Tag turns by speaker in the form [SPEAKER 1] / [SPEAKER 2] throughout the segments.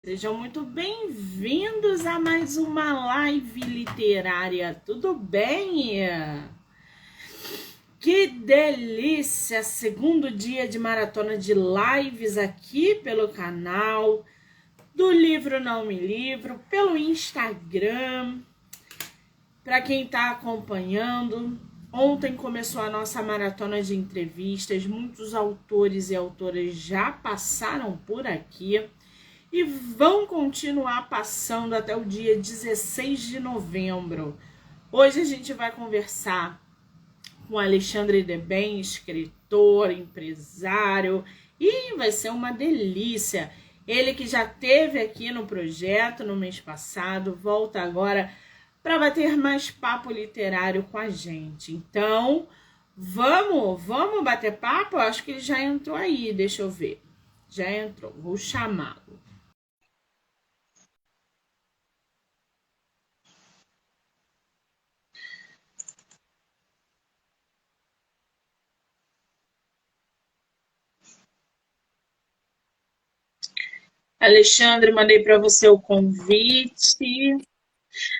[SPEAKER 1] Sejam muito bem-vindos a mais uma live literária. Tudo bem? Que delícia! Segundo dia de maratona de lives aqui pelo canal do Livro Não Me Livro, pelo Instagram. Para quem está acompanhando, ontem começou a nossa maratona de entrevistas. Muitos autores e autoras já passaram por aqui e vão continuar passando até o dia 16 de novembro. Hoje a gente vai conversar com Alexandre Deben, escritor, empresário, e vai ser uma delícia. Ele que já esteve aqui no projeto no mês passado, volta agora para bater mais papo literário com a gente. Então, vamos bater papo? Eu acho que ele já entrou aí, deixa eu ver. Já entrou, vou chamá-lo. Alexandre, mandei para você o convite.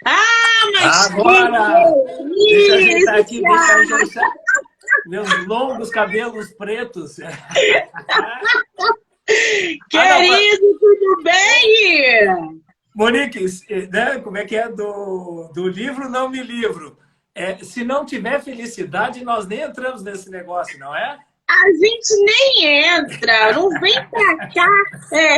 [SPEAKER 1] Mas
[SPEAKER 2] agora! Deixa eu ajeitar aqui,
[SPEAKER 1] delícia!
[SPEAKER 2] deixa eu ajeitar meus longos cabelos pretos.
[SPEAKER 1] Querido, tudo bem?
[SPEAKER 2] Monique, né, como é que é do livro Não Me Livro? Se não tiver felicidade, nós nem entramos nesse negócio, não é?
[SPEAKER 1] A gente nem entra, não vem pra cá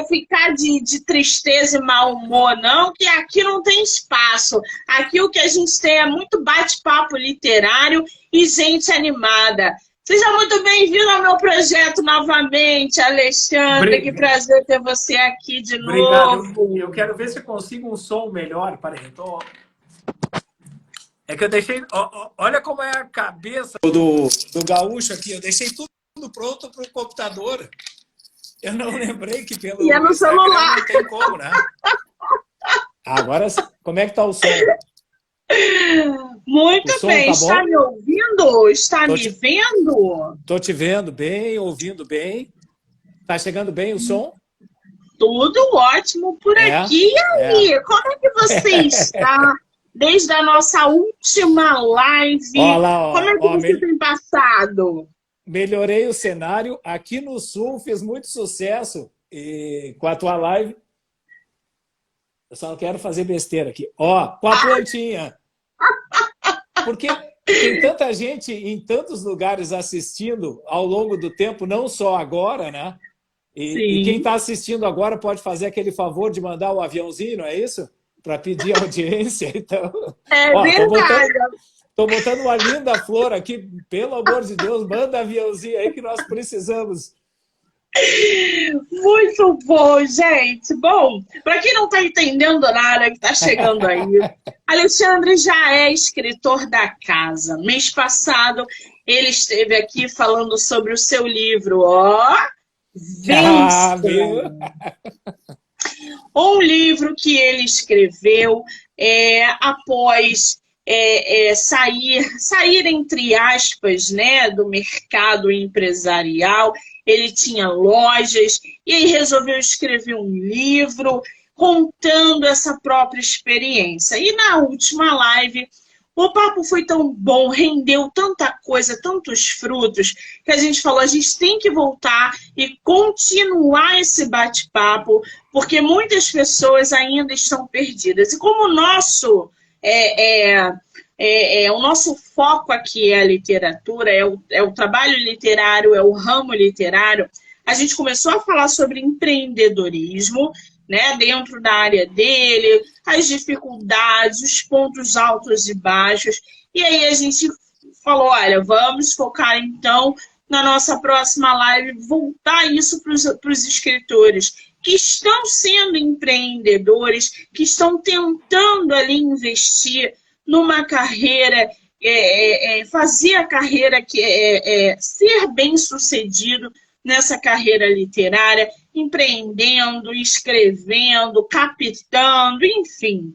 [SPEAKER 1] ficar de tristeza e mau humor, não, que aqui não tem espaço. Aqui o que a gente tem é muito bate-papo literário e gente animada. Seja muito bem-vindo ao meu projeto novamente, Alexandre. Que prazer ter você aqui de
[SPEAKER 2] Obrigado.
[SPEAKER 1] novo.
[SPEAKER 2] Eu quero ver se eu consigo um som melhor. Peraí, É que eu deixei... Olha como é a cabeça do gaúcho aqui. Eu deixei tudo pronto para o computador. Eu não lembrei que pelo
[SPEAKER 1] E é no
[SPEAKER 2] Instagram
[SPEAKER 1] celular.
[SPEAKER 2] não tem como, né? Agora, como é que tá o som?
[SPEAKER 1] Muito
[SPEAKER 2] O som
[SPEAKER 1] bem.
[SPEAKER 2] tá
[SPEAKER 1] Está
[SPEAKER 2] bom?
[SPEAKER 1] me ouvindo? Está me vendo?
[SPEAKER 2] Tô te vendo bem, ouvindo bem. Tá chegando bem o som?
[SPEAKER 1] Tudo ótimo por aqui. E
[SPEAKER 2] É.
[SPEAKER 1] aí, como é que você está desde a nossa última live?
[SPEAKER 2] Ó lá,
[SPEAKER 1] Como é que você tem passado?
[SPEAKER 2] Melhorei o cenário. Aqui no Sul fez muito sucesso e com a tua live. Eu só não quero fazer besteira aqui. Ó, com a plantinha. Porque tem tanta gente em tantos lugares assistindo ao longo do tempo, não só agora, né? E quem está assistindo agora pode fazer aquele favor de mandar o aviãozinho, não é isso? Para pedir audiência. Então,
[SPEAKER 1] Verdade.
[SPEAKER 2] Estou botando uma linda flor aqui. Pelo amor de Deus, manda aviãozinho aí que nós precisamos.
[SPEAKER 1] Muito bom, gente. Bom, para quem não está entendendo nada que está chegando aí, Alexandre já é escritor da casa. Mês passado, ele esteve aqui falando sobre o seu livro, Vença. Um livro que ele escreveu após sair, entre aspas, né, do mercado empresarial. Ele tinha lojas e aí resolveu escrever um livro contando essa própria experiência. E na última live, o papo foi tão bom, rendeu tanta coisa, tantos frutos, que a gente falou, a gente tem que voltar e continuar esse bate-papo, porque muitas pessoas ainda estão perdidas. E como o nosso o nosso foco aqui é a literatura, é o trabalho literário, é o ramo literário, a gente começou a falar sobre empreendedorismo, né, dentro da área dele, as dificuldades, os pontos altos e baixos. E aí a gente falou, olha, vamos focar então na nossa próxima live, voltar isso para os escritores que estão sendo empreendedores, que estão tentando ali investir numa carreira, fazer a carreira ser bem sucedido nessa carreira literária, empreendendo, escrevendo, captando, enfim.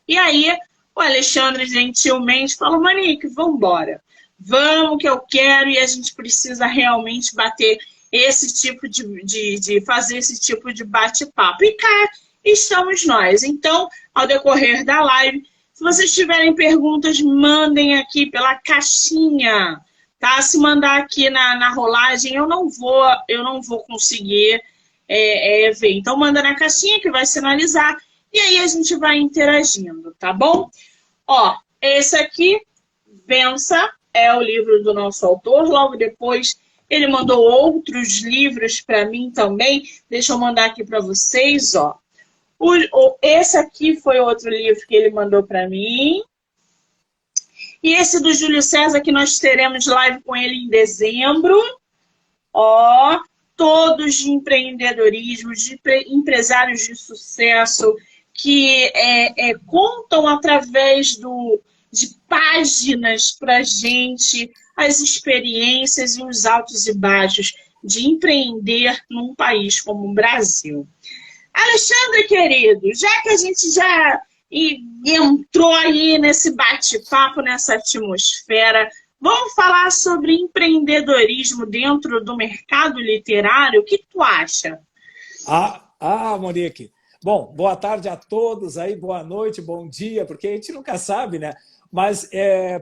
[SPEAKER 1] E aí o Alexandre gentilmente falou, Monique, vamos embora. Vamos que eu quero e a gente precisa realmente bater esse tipo de fazer esse tipo de bate-papo. E cá estamos nós. Então, ao decorrer da live, se vocês tiverem perguntas, mandem aqui pela caixinha, tá? Se mandar aqui na rolagem, eu não vou conseguir ver. Então, manda na caixinha que vai sinalizar e aí a gente vai interagindo, tá bom? Ó, esse aqui, Vença, é o livro do nosso autor. Logo depois, ele mandou outros livros para mim também. Deixa eu mandar aqui para vocês, ó. Esse aqui foi outro livro que ele mandou para mim. E esse do Júlio César, que nós teremos live com ele em dezembro. Ó, todos de empreendedorismo, de empresários de sucesso, que contam através de páginas para a gente as experiências e os altos e baixos de empreender num país como o Brasil. Alexandre, querido, já que a gente já entrou aí nesse bate-papo, nessa atmosfera, vamos falar sobre empreendedorismo dentro do mercado literário? O que tu acha?
[SPEAKER 2] Monique. Bom, boa tarde a todos aí, boa noite, bom dia, porque a gente nunca sabe, né? Mas,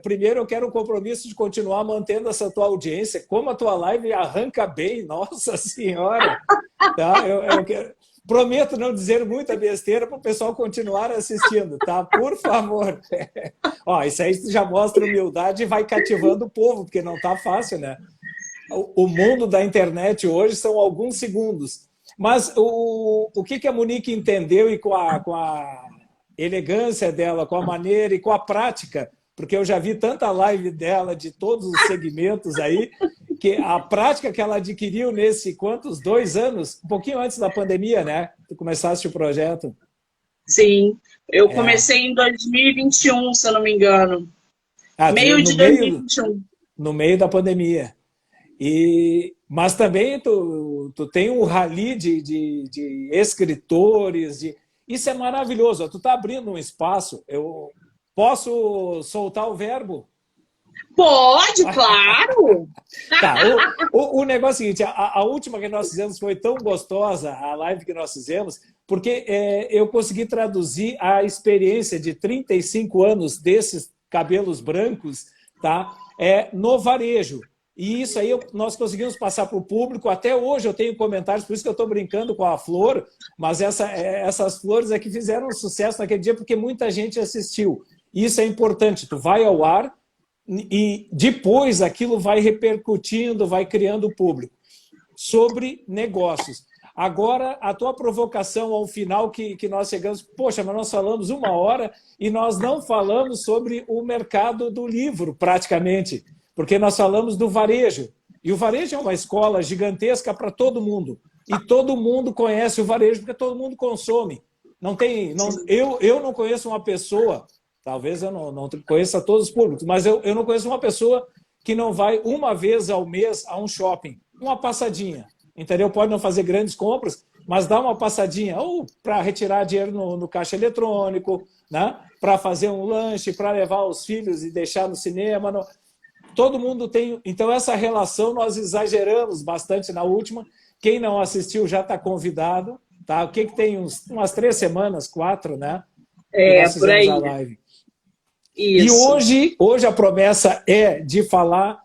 [SPEAKER 2] primeiro, eu quero um compromisso de continuar mantendo essa tua audiência. Como a tua live arranca bem, nossa senhora! Tá? Prometo não dizer muita besteira para o pessoal continuar assistindo, tá? Por favor. Ó, isso aí já mostra humildade e vai cativando o povo, porque não tá fácil, né? O mundo da internet hoje são alguns segundos. Mas o que a Monique entendeu e com a elegância dela, com a maneira e com a prática, porque eu já vi tanta live dela de todos os segmentos aí, que a prática que ela adquiriu nesse, 2 anos? Um pouquinho antes da pandemia, né? Tu começaste o projeto.
[SPEAKER 1] Sim, eu comecei em 2021, se eu não me engano. Meio de 2021.
[SPEAKER 2] No meio da pandemia. Mas também tu tem um rally de escritores. Isso é maravilhoso. Tu está abrindo um espaço. Eu posso soltar o verbo?
[SPEAKER 1] Pode, claro!
[SPEAKER 2] Tá, o negócio é o seguinte, a última que nós fizemos foi tão gostosa, a live que nós fizemos, porque eu consegui traduzir a experiência de 35 anos desses cabelos brancos, tá? No varejo. E isso aí nós conseguimos passar para o público. Até hoje eu tenho comentários, por isso que eu estou brincando com a flor, mas essas flores é que fizeram sucesso naquele dia, porque muita gente assistiu. Isso é importante, tu vai ao ar e depois aquilo vai repercutindo, vai criando público. Sobre negócios. Agora, a tua provocação ao final que nós chegamos, poxa, mas nós falamos 1 hora e nós não falamos sobre o mercado do livro, praticamente, porque nós falamos do varejo. E o varejo é uma escola gigantesca para todo mundo. E todo mundo conhece o varejo, porque todo mundo consome. Eu não conheço uma pessoa, talvez eu não conheça todos os públicos, mas eu não conheço uma pessoa que não vai 1 vez ao mês a um shopping. Uma passadinha. Entendeu? Pode não fazer grandes compras, mas dá uma passadinha, ou para retirar dinheiro no caixa eletrônico, né? Para fazer um lanche, para levar os filhos e deixar no cinema. Todo mundo tem. Então, essa relação nós exageramos bastante na última. Quem não assistiu já está convidado. Tá? O que tem umas 3 semanas, 4, né?
[SPEAKER 1] Por aí.
[SPEAKER 2] A live.
[SPEAKER 1] Isso.
[SPEAKER 2] E hoje a promessa é de falar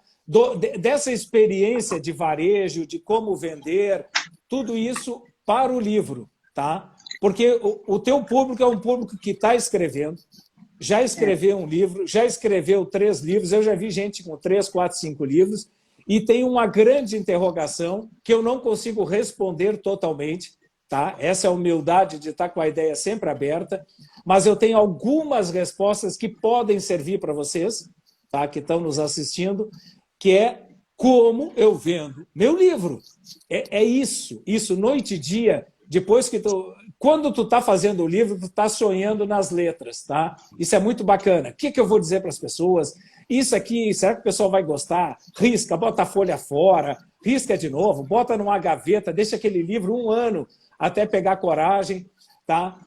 [SPEAKER 2] dessa experiência de varejo, de como vender, tudo isso para o livro, tá? Porque o teu público é um público que está escrevendo, já escreveu um livro, já escreveu 3 livros, eu já vi gente com 3, 4, 5 livros, e tem uma grande interrogação que eu não consigo responder totalmente, tá? Essa é a humildade de estar com a ideia sempre aberta, mas eu tenho algumas respostas que podem servir para vocês, tá? Que estão nos assistindo, que é como eu vendo meu livro. É isso, noite e dia, depois que quando tu está fazendo o livro, tu está sonhando nas letras, tá? Isso é muito bacana. O que eu vou dizer para as pessoas? Isso aqui, será que o pessoal vai gostar? Risca, bota a folha fora, risca de novo, bota numa gaveta, deixa aquele livro 1 ano até pegar coragem, tá?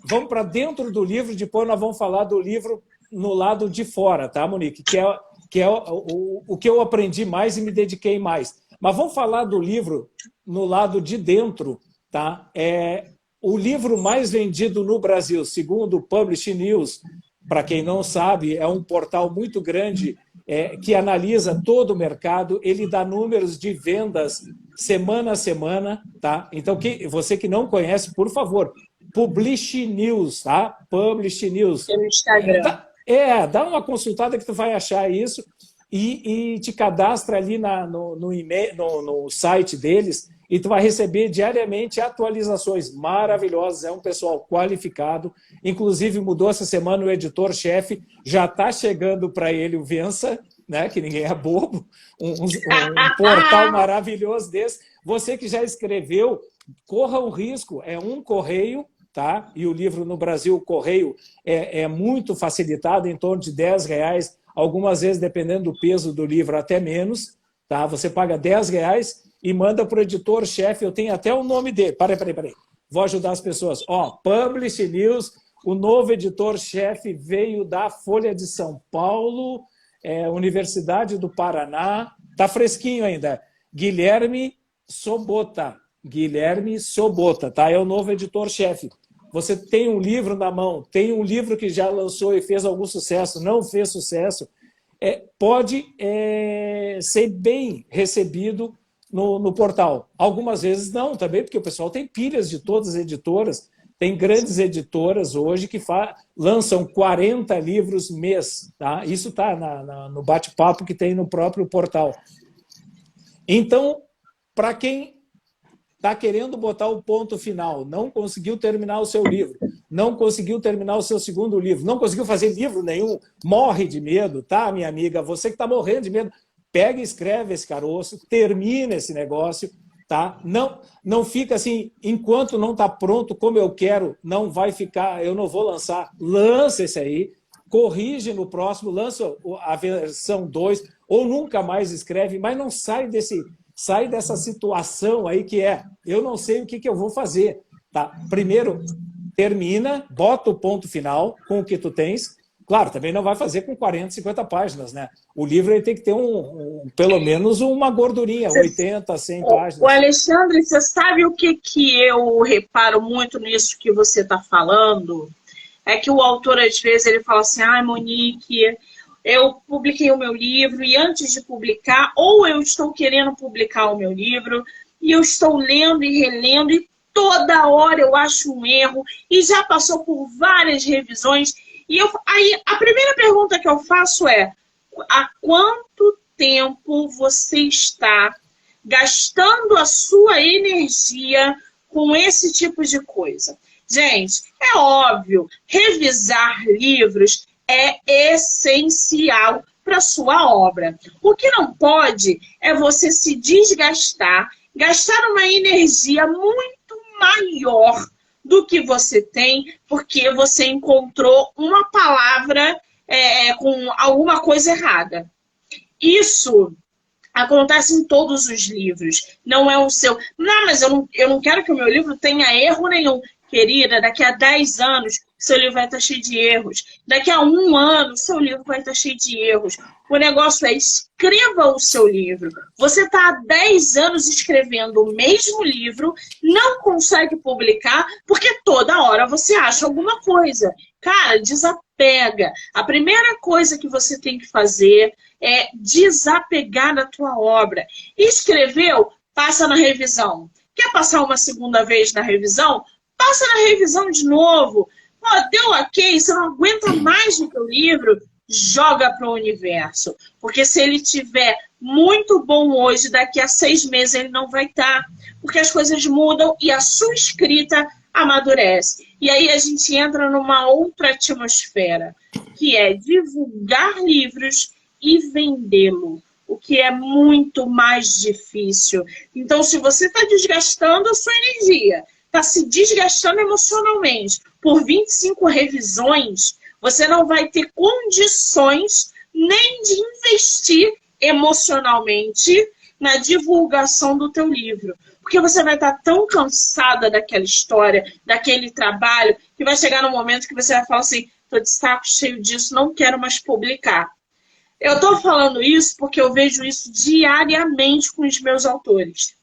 [SPEAKER 2] Vamos para dentro do livro, depois nós vamos falar do livro no lado de fora, tá, Monique? Que é o que eu aprendi mais e me dediquei mais. Mas vamos falar do livro no lado de dentro, tá? O livro mais vendido no Brasil, segundo o Publish News, para quem não sabe, é um portal muito grande que analisa todo o mercado. Ele dá números de vendas semana a semana, tá? Então, você que não conhece, por favor, Publish News, tá? Publish News.
[SPEAKER 1] Pelo Instagram.
[SPEAKER 2] Dá uma consultada que tu vai achar isso e te cadastra ali no e-mail, no site deles, e tu vai receber diariamente atualizações maravilhosas. É um pessoal qualificado. Inclusive, mudou essa semana o editor-chefe. Já está chegando para ele o Vença, né? Que ninguém é bobo. Um portal maravilhoso desse. Você que já escreveu, corra um risco. É um correio, tá? E o livro no Brasil, o correio, é muito facilitado, em torno de R$10. Algumas vezes, dependendo do peso do livro, até menos. Tá? Você paga R$10 e manda para o editor-chefe. Eu tenho até o nome dele. Peraí. Vou ajudar as pessoas. Publish News, o novo editor-chefe veio da Folha de São Paulo, Universidade do Paraná. Está fresquinho ainda. Guilherme Sobota. Tá? É o novo editor-chefe. Você tem um livro na mão, tem um livro que já lançou e fez algum sucesso, não fez sucesso, pode ser bem recebido no portal. Algumas vezes não também, porque o pessoal tem pilhas de todas as editoras. Tem grandes editoras hoje que lançam 40 livros mês. Tá? Isso está no bate-papo que tem no próprio portal. Então, para quem está querendo botar o ponto final, não conseguiu terminar o seu livro, não conseguiu terminar o seu segundo livro, não conseguiu fazer livro nenhum, morre de medo, tá, minha amiga? Você que está morrendo de medo, pega e escreve esse caroço, termina esse negócio, tá? Não fica assim, enquanto não está pronto como eu quero, não vai ficar, eu não vou lançar. Lança esse aí, corrige no próximo, lança a versão 2, ou nunca mais escreve, mas não sai dessa situação aí que eu não sei o que eu vou fazer. Tá? Primeiro, termina, bota o ponto final com o que tu tens. Claro, também não vai fazer com 40, 50 páginas, né? O livro ele tem que ter pelo menos uma gordurinha, 80, 100 páginas.
[SPEAKER 1] O Alexandre, você sabe o que eu reparo muito nisso que você está falando? É que o autor, às vezes, ele fala assim, Monique, eu publiquei o meu livro e antes de publicar, ou eu estou querendo publicar o meu livro e eu estou lendo e relendo e toda hora eu acho um erro e já passou por várias revisões. E aí a primeira pergunta que eu faço é, há quanto tempo você está gastando a sua energia com esse tipo de coisa? Gente, é óbvio, revisar livros é essencial para a sua obra. O que não pode é você se desgastar, gastar uma energia muito maior do que você tem, porque você encontrou uma palavra com alguma coisa errada. Isso acontece em todos os livros. Não é o seu... Não, mas eu não quero que o meu livro tenha erro nenhum. Querida, daqui a 10 anos, seu livro vai estar cheio de erros. Daqui a 1 ano, seu livro vai estar cheio de erros. O negócio é, escreva o seu livro. Você está há 10 anos escrevendo o mesmo livro, não consegue publicar, porque toda hora você acha alguma coisa. Cara, desapega. A primeira coisa que você tem que fazer é desapegar da tua obra. Escreveu, passa na revisão. Quer passar uma segunda vez na revisão? Passa na revisão de novo. Pô, deu ok, você não aguenta mais no teu livro, joga para o universo. Porque se ele tiver muito bom hoje, daqui a 6 meses ele não vai estar. Porque as coisas mudam e a sua escrita amadurece. E aí a gente entra numa outra atmosfera, que é divulgar livros e vendê-lo, o que é muito mais difícil. Então, se você está desgastando a sua energia, está se desgastando emocionalmente por 25 revisões, você não vai ter condições nem de investir emocionalmente na divulgação do teu livro. Porque você vai estar tão cansada daquela história, daquele trabalho, que vai chegar no momento que você vai falar assim, estou de saco cheio disso, não quero mais publicar. Eu estou falando isso porque eu vejo isso diariamente com os meus autores.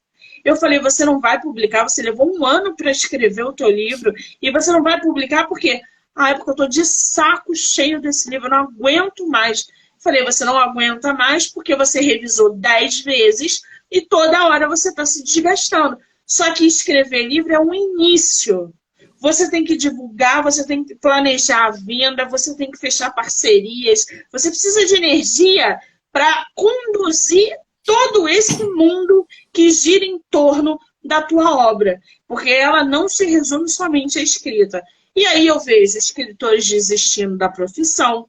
[SPEAKER 1] Eu falei, você não vai publicar, você levou um ano para escrever o teu livro e você não vai publicar porque, é porque eu estou de saco cheio desse livro, eu não aguento mais. Eu falei, você não aguenta mais porque você revisou 10 vezes e toda hora você está se desgastando. Só que escrever livro é um início. Você tem que divulgar, você tem que planejar a venda, você tem que fechar parcerias, você precisa de energia para conduzir todo esse mundo que gira em torno da tua obra, porque ela não se resume somente à escrita. E aí eu vejo escritores desistindo da profissão,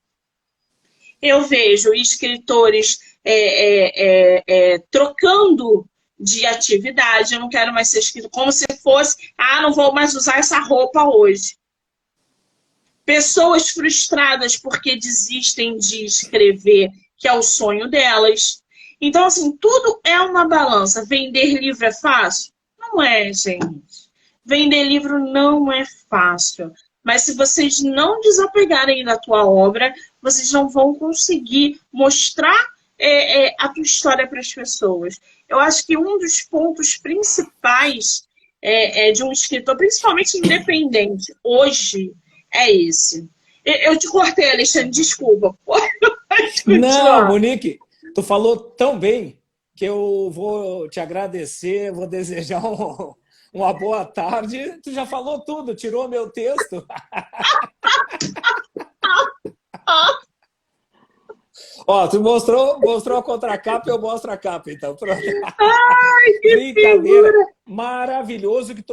[SPEAKER 1] eu vejo escritores trocando de atividade, eu não quero mais ser escritor, como se fosse, não vou mais usar essa roupa hoje. Pessoas frustradas porque desistem de escrever, que é o sonho delas. Então, assim, tudo é uma balança. Vender livro é fácil? Não é, gente. Vender livro não é fácil. Mas se vocês não desapegarem da tua obra, vocês não vão conseguir mostrar a tua história para as pessoas. Eu acho que um dos pontos principais de um escritor, principalmente independente, hoje, é esse. Eu te cortei, Alexandre, desculpa. Pode
[SPEAKER 2] Não,
[SPEAKER 1] continuar.
[SPEAKER 2] Monique, tu falou tão bem que eu vou te agradecer, vou desejar uma boa tarde. Tu já falou tudo, tirou meu texto. Ó, tu mostrou a contracapa, eu mostro a capa, então. Pronto.
[SPEAKER 1] Ai, que
[SPEAKER 2] Brincadeira.
[SPEAKER 1] figura!
[SPEAKER 2] Maravilhoso que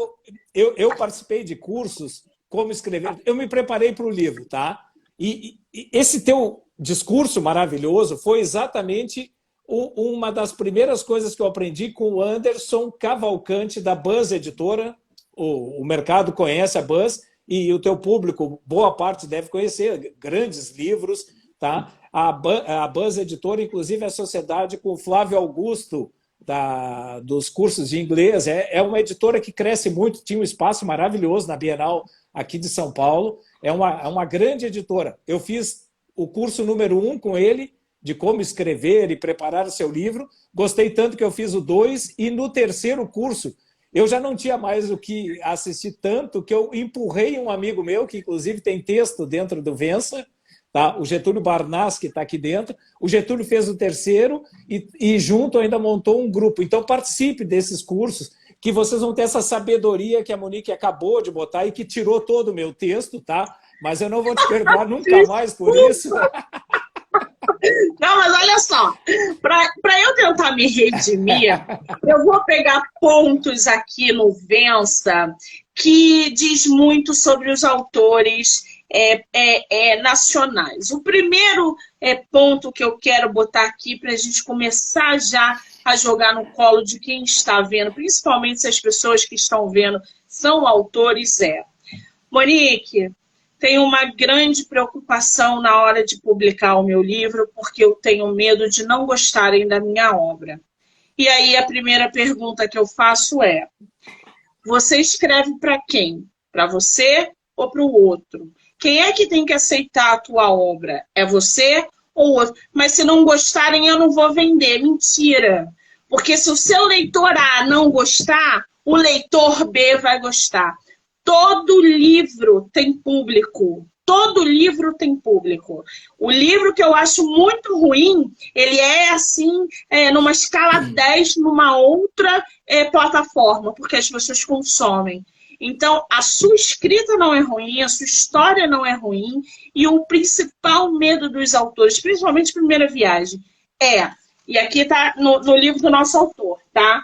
[SPEAKER 2] eu participei de cursos como escrever. Eu me preparei para o livro, tá? E esse teu discurso maravilhoso foi exatamente uma das primeiras coisas que eu aprendi com o Anderson Cavalcante, da Buzz Editora. O mercado conhece a Buzz e o teu público, boa parte, deve conhecer grandes livros, tá? A Buzz Editora, inclusive, é a sociedade com o Flávio Augusto, dos cursos de inglês. É uma editora que cresce muito, tinha um espaço maravilhoso na Bienal aqui de São Paulo. É uma grande editora. Eu fiz o curso número 1 com ele, de como escrever e preparar o seu livro. Gostei tanto que eu fiz o 2, e no terceiro curso eu já não tinha mais o que assistir tanto, que eu empurrei um amigo meu, que inclusive tem texto dentro do Vença, tá? O Getúlio Barnas, que está aqui dentro. O Getúlio fez o terceiro e junto ainda montou um grupo. Então participe desses cursos, que vocês vão ter essa sabedoria que a Monique acabou de botar e que tirou todo o meu texto, tá? Mas eu não vou te perdoar nunca mais por isso.
[SPEAKER 1] Não, mas olha só, para eu tentar me redimir, eu vou pegar pontos aqui no Vença que diz muito sobre os autores nacionais. O primeiro ponto que eu quero botar aqui para a gente começar já a jogar no colo de quem está vendo, principalmente se as pessoas que estão vendo são autores, Monique, tenho uma grande preocupação na hora de publicar o meu livro, porque eu tenho medo de não gostarem da minha obra. E aí a primeira pergunta que eu faço é: você escreve para quem? Para você ou para o outro? Quem é que tem que aceitar a tua obra? É você ou o outro? Mas se não gostarem, eu não vou vender. Mentira! Porque se o seu leitor A não gostar, o leitor B vai gostar. Todo livro tem público. Todo livro tem público. O livro que eu acho muito ruim, ele é assim, numa escala 10, numa outra plataforma, porque as pessoas consomem. Então, a sua escrita não é ruim, a sua história não é ruim, e o principal medo dos autores, principalmente Primeira Viagem, e aqui está no livro do nosso autor, tá?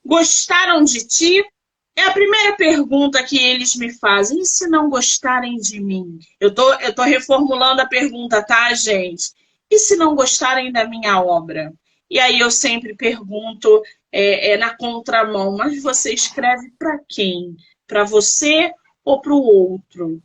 [SPEAKER 1] Gostaram de ti? É a primeira pergunta que eles me fazem. E se não gostarem de mim? Eu tô reformulando a pergunta, tá, gente? E se não gostarem da minha obra? E aí eu sempre pergunto na contramão, mas você escreve para quem? Para você ou para o outro?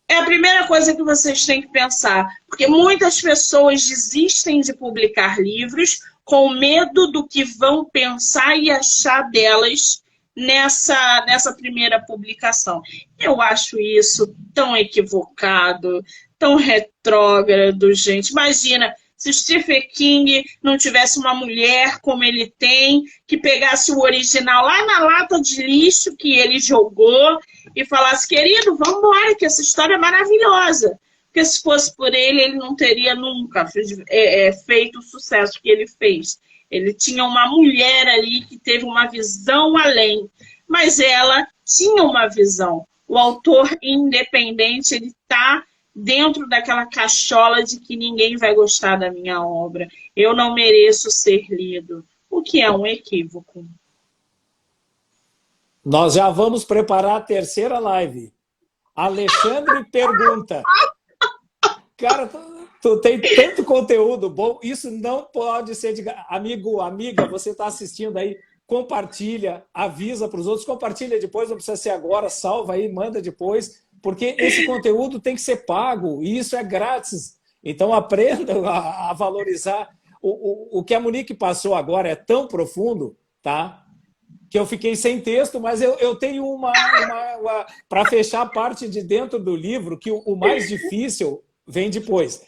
[SPEAKER 1] É a primeira coisa que vocês têm que pensar, porque muitas pessoas desistem de publicar livros com medo do que vão pensar e achar delas nessa primeira publicação. Eu acho isso tão equivocado, tão retrógrado, gente. Imagina se o Stephen King não tivesse uma mulher como ele tem, que pegasse o original lá na lata de lixo que ele jogou e falasse, querido, vamos embora, que essa história é maravilhosa. Porque se fosse por ele, ele não teria nunca feito o sucesso que ele fez. Ele tinha uma mulher ali que teve uma visão além, mas ela tinha uma visão. O autor independente, ele está dentro daquela cachola de que ninguém vai gostar da minha obra. Eu não mereço ser lido, o que é um equívoco.
[SPEAKER 2] Nós já vamos preparar a terceira live. Alexandre pergunta... Cara, tu tem tanto conteúdo bom, isso não pode ser de... Amigo, amiga, você está assistindo aí, compartilha, avisa para os outros, compartilha depois, não precisa ser agora, salva aí, manda depois, porque esse conteúdo tem que ser pago, e isso é grátis. Então aprenda a valorizar. O que a Monique passou agora é tão profundo, tá? Que eu fiquei sem texto, mas eu tenho uma para fechar a parte de dentro do livro, que o mais difícil vem depois.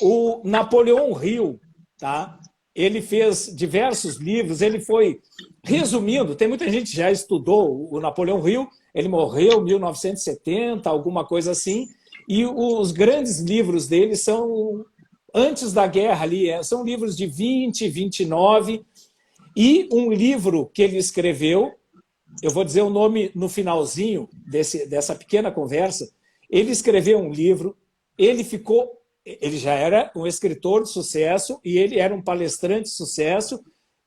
[SPEAKER 2] O Napoleão Hill, tá? Ele fez diversos livros, ele foi resumindo, tem muita gente que já estudou o Napoleão Hill, ele morreu em 1970, alguma coisa assim, e os grandes livros dele são antes da guerra ali, são livros de 20, 29, e um livro que ele escreveu, eu vou dizer o nome no finalzinho dessa pequena conversa. Ele escreveu um livro, ele já era um escritor de sucesso e ele era um palestrante de sucesso,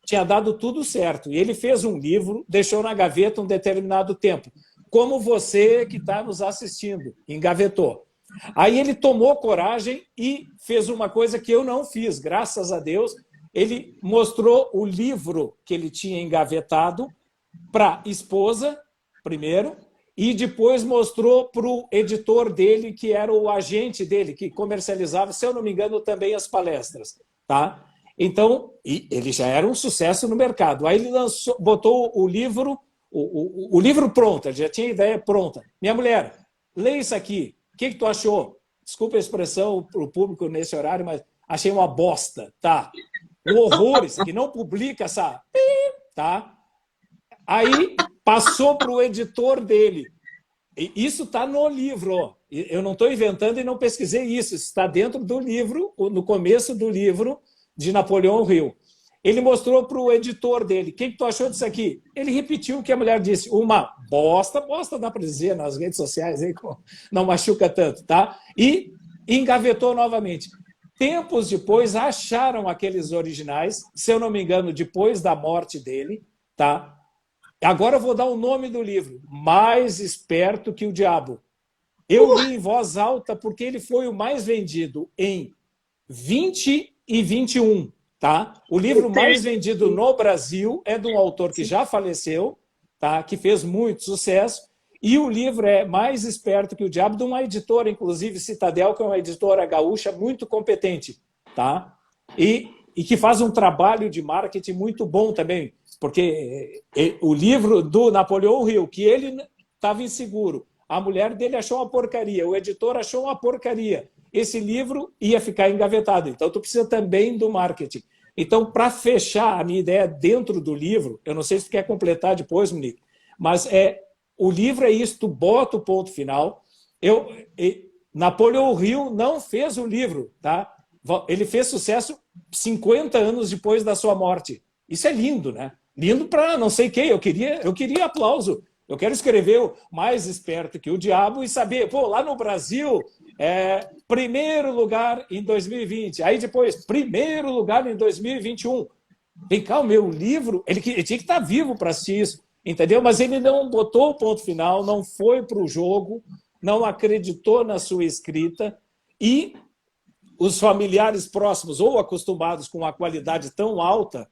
[SPEAKER 2] tinha dado tudo certo. E ele fez um livro, deixou na gaveta um determinado tempo, como você que está nos assistindo, engavetou. Aí ele tomou coragem e fez uma coisa que eu não fiz, graças a Deus. Ele mostrou o livro que ele tinha engavetado para a esposa, primeiro, e depois mostrou para o editor dele, que era o agente dele, que comercializava, se eu não me engano, também as palestras. Tá? Então, ele já era um sucesso no mercado. Aí ele botou o livro, o livro pronto, ele já tinha a ideia pronta. Minha mulher, lê isso aqui, o que tu achou? Desculpa a expressão para o público nesse horário, mas achei uma bosta. Tá? Um horror, isso aqui, não publica essa... Tá? Aí passou para o editor dele. E isso está no livro. Ó. Eu não estou inventando e não pesquisei isso. Isso está dentro do livro, no começo do livro de Napoleão Hill. Ele mostrou para o editor dele. O que tu achou disso aqui? Ele repetiu o que a mulher disse. Uma bosta, bosta dá para dizer nas redes sociais, aí, não machuca tanto. Tá? E engavetou novamente. Tempos depois, acharam aqueles originais, se eu não me engano, depois da morte dele. Tá? Agora eu vou dar o nome do livro, Mais Esperto que o Diabo. Eu li em voz alta porque ele foi o mais vendido em 20 e 21. Tá? O livro mais vendido no Brasil é de um autor que já faleceu, tá? Que fez muito sucesso, e o livro é Mais Esperto que o Diabo, de uma editora, inclusive Citadel, que é uma editora gaúcha muito competente. Tá? E que faz um trabalho de marketing muito bom também. Porque o livro do Napoleão Hill, que ele estava inseguro, a mulher dele achou uma porcaria, o editor achou uma porcaria. Esse livro ia ficar engavetado. Então, tu precisa também do marketing. Então, para fechar a minha ideia dentro do livro, eu não sei se tu quer completar depois, Monique, mas o livro é isso, tu bota o ponto final. Napoleão Hill não fez o livro, tá? Ele fez sucesso 50 anos depois da sua morte. Isso é lindo, né? Lindo para não sei quem. Eu queria aplauso. Eu quero escrever o Mais Esperto que o Diabo e saber, pô, lá no Brasil, primeiro lugar em 2020. Aí depois, primeiro lugar em 2021. Vem cá, o meu livro, ele tinha que estar vivo para assistir isso, entendeu? Mas ele não botou o ponto final, não foi para o jogo, não acreditou na sua escrita e os familiares próximos ou acostumados com uma qualidade tão alta,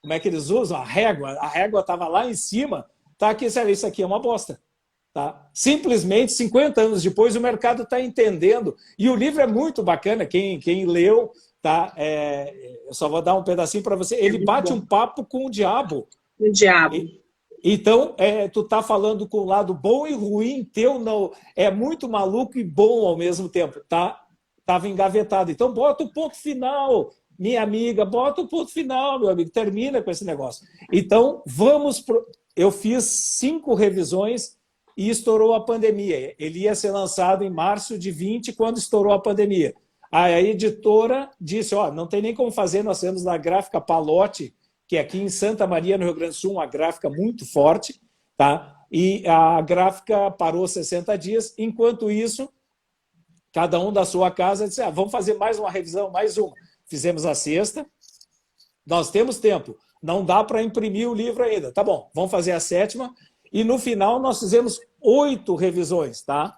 [SPEAKER 2] como é que eles usam? A régua estava lá em cima, tá aqui, isso aqui é uma bosta. Tá? Simplesmente, 50 anos depois, o mercado está entendendo. E o livro é muito bacana, quem leu, tá? Eu só vou dar um pedacinho para você. Ele bate um papo com o diabo.
[SPEAKER 1] O diabo.
[SPEAKER 2] Então, tu tá falando com o lado bom e ruim teu, não. É muito maluco e bom ao mesmo tempo, tá? Tava engavetado. Então, bota o ponto final, minha amiga, bota o ponto final, meu amigo, termina com esse negócio. Então, eu fiz 5 revisões e estourou a pandemia. Ele ia ser lançado em março de 20, quando estourou a pandemia. A editora disse, não tem nem como fazer, nós temos na Gráfica Palote, que é aqui em Santa Maria, no Rio Grande do Sul, uma gráfica muito forte, tá? E a gráfica parou 60 dias. Enquanto isso, cada um da sua casa disse, vamos fazer mais uma revisão, mais uma. Fizemos a 6ª. Nós temos tempo. Não dá para imprimir o livro ainda. Tá bom, vamos fazer a 7ª. E no final nós fizemos 8 revisões, tá?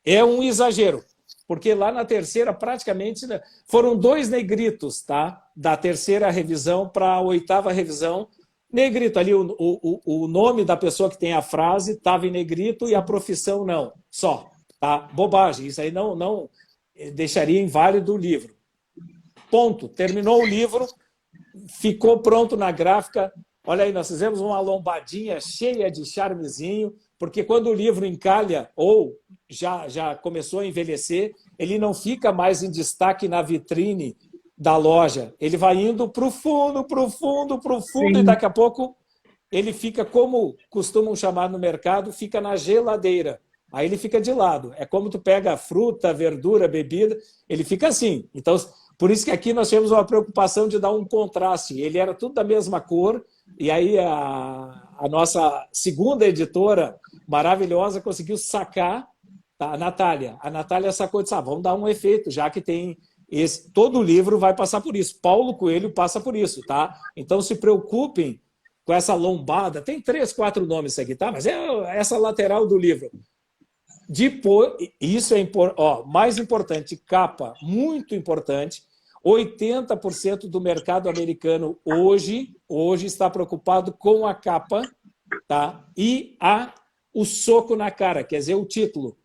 [SPEAKER 2] É um exagero, porque lá na 3ª, praticamente, foram 2 negritos, tá? Da 3ª revisão para a 8ª revisão. Negrito, ali o nome da pessoa que tem a frase estava em negrito e a profissão não, só. Tá? Bobagem, isso aí não deixaria inválido o livro. Ponto. Terminou o livro, ficou pronto na gráfica. Olha aí, nós fizemos uma lombadinha cheia de charmezinho, porque quando o livro encalha ou já começou a envelhecer, ele não fica mais em destaque na vitrine da loja. Ele vai indo para o fundo, para o fundo, para o fundo, sim. E daqui a pouco ele fica, como costumam chamar no mercado, fica na geladeira. Aí ele fica de lado. É como tu pega fruta, verdura, bebida, ele fica assim. Então, por isso que aqui nós temos uma preocupação de dar um contraste. Ele era tudo da mesma cor, e aí a nossa segunda editora maravilhosa conseguiu sacar, tá? A Natália sacou e disse, vamos dar um efeito, já que tem todo o livro vai passar por isso. Paulo Coelho passa por isso, tá? Então se preocupem com essa lombada. Tem 3, 4 nomes isso aqui, tá? Mas é essa lateral do livro. Depois, isso é mais importante, capa, muito importante. 80% do mercado americano hoje está preocupado com a capa, tá? E o soco na cara, quer dizer, o título.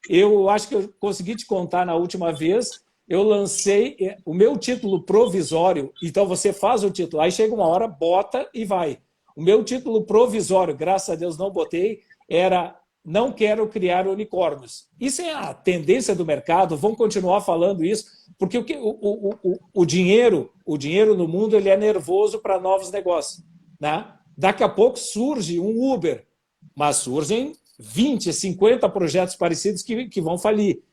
[SPEAKER 2] Eu acho que eu consegui te contar na última vez, eu lancei o meu título provisório, então você faz o título, aí chega uma hora, bota e vai. O meu título provisório, graças a Deus não botei, era não quero criar unicórnios. Isso é a tendência do mercado, vão continuar falando isso, porque o dinheiro no mundo ele é nervoso para novos negócios, né? Daqui a pouco surge um Uber, mas surgem 20, 50 projetos parecidos que vão falir.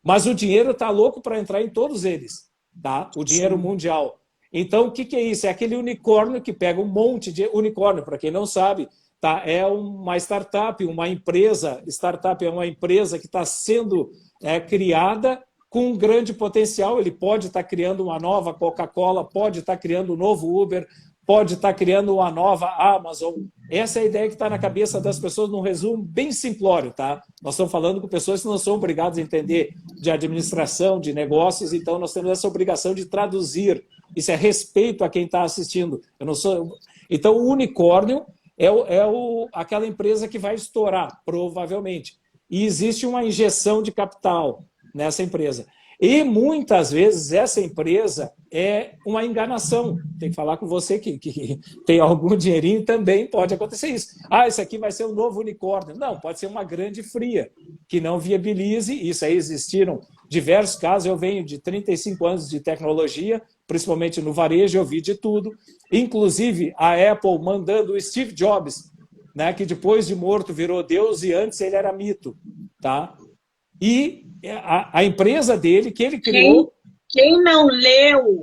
[SPEAKER 2] Mas o dinheiro está louco para entrar em todos eles, tá? O dinheiro Sim. mundial. Então, o que é isso? É aquele unicórnio que pega um monte de unicórnio, para quem não sabe, tá? É uma startup, uma empresa. Startup é uma empresa que está sendo criada com um grande potencial. Ele pode estar criando uma nova Coca-Cola, pode estar criando um novo Uber, pode estar criando uma nova Amazon. Essa é a ideia que está na cabeça das pessoas, num resumo bem simplório, tá? Nós estamos falando com pessoas que não são obrigadas a entender de administração, de negócios, então nós temos essa obrigação de traduzir. Isso é respeito a quem está assistindo. Eu não sou... Então, o unicórnio aquela empresa que vai estourar, provavelmente. E existe uma injeção de capital nessa empresa. E, muitas vezes, essa empresa é uma enganação. Tem que falar com você que tem algum dinheirinho, também pode acontecer isso. Esse aqui vai ser um novo unicórnio. Não, pode ser uma grande fria, que não viabilize. Isso aí existiram diversos casos. Eu venho de 35 anos de tecnologia, principalmente no varejo, eu vi de tudo. Inclusive, a Apple mandando o Steve Jobs, né, que depois de morto virou Deus e antes ele era mito. Tá? E a empresa dele, que ele criou...
[SPEAKER 1] Quem não leu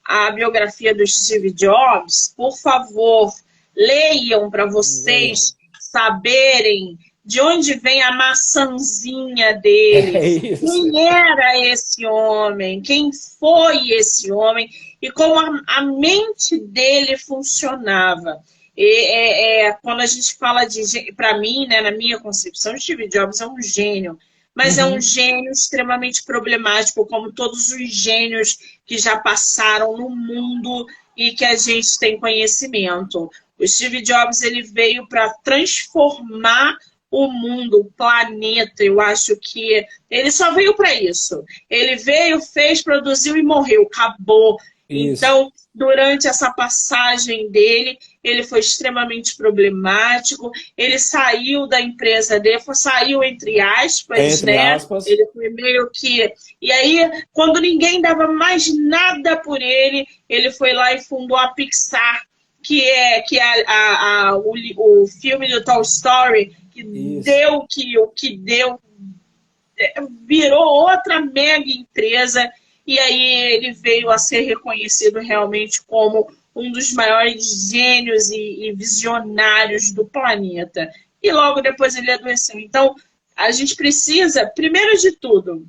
[SPEAKER 1] a biografia do Steve Jobs, por favor, leiam para vocês saberem de onde vem a maçãzinha dele. Quem era esse homem? Quem foi esse homem? E como a mente dele funcionava. Quando a gente fala de... Para mim, né, na minha concepção, Steve Jobs é um gênio. Mas é um gênio extremamente problemático, como todos os gênios que já passaram no mundo e que a gente tem conhecimento. O Steve Jobs ele veio para transformar o mundo, o planeta. Eu acho que ele só veio para isso. Ele veio, fez, produziu e morreu. Acabou.
[SPEAKER 2] Isso.
[SPEAKER 1] Então, durante essa passagem dele, ele foi extremamente problemático, ele saiu da empresa dele, saiu entre aspas,
[SPEAKER 2] Entre
[SPEAKER 1] né?
[SPEAKER 2] aspas.
[SPEAKER 1] Ele foi meio que... E aí, quando ninguém dava mais nada por ele, ele foi lá e fundou a Pixar, que é o filme do Toy Story, que
[SPEAKER 2] Isso.
[SPEAKER 1] deu o que deu, virou outra mega empresa, e aí ele veio a ser reconhecido realmente como um dos maiores gênios e visionários do planeta. E logo depois ele adoeceu. Então, a gente precisa, primeiro de tudo,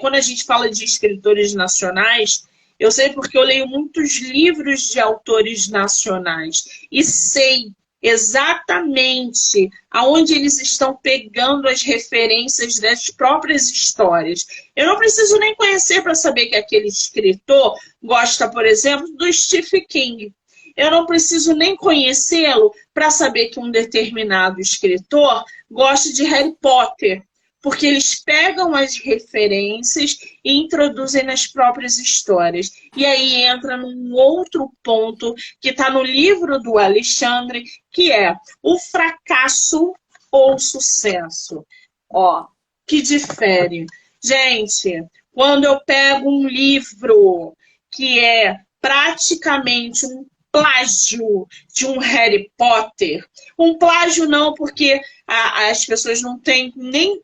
[SPEAKER 1] quando a gente fala de escritores nacionais, eu sei porque eu leio muitos livros de autores nacionais e sei exatamente aonde eles estão pegando as referências das próprias histórias. Eu não preciso nem conhecer para saber que aquele escritor gosta, por exemplo, do Stephen King. Eu não preciso nem conhecê-lo para saber que um determinado escritor gosta de Harry Potter, porque eles pegam as referências e introduzem nas próprias histórias. E aí entra num outro ponto que está no livro do Alexandre, que é o fracasso ou o sucesso. Ó, que difere. Gente, quando eu pego um livro que é praticamente um plágio de um Harry Potter, um plágio não, porque as pessoas não têm nem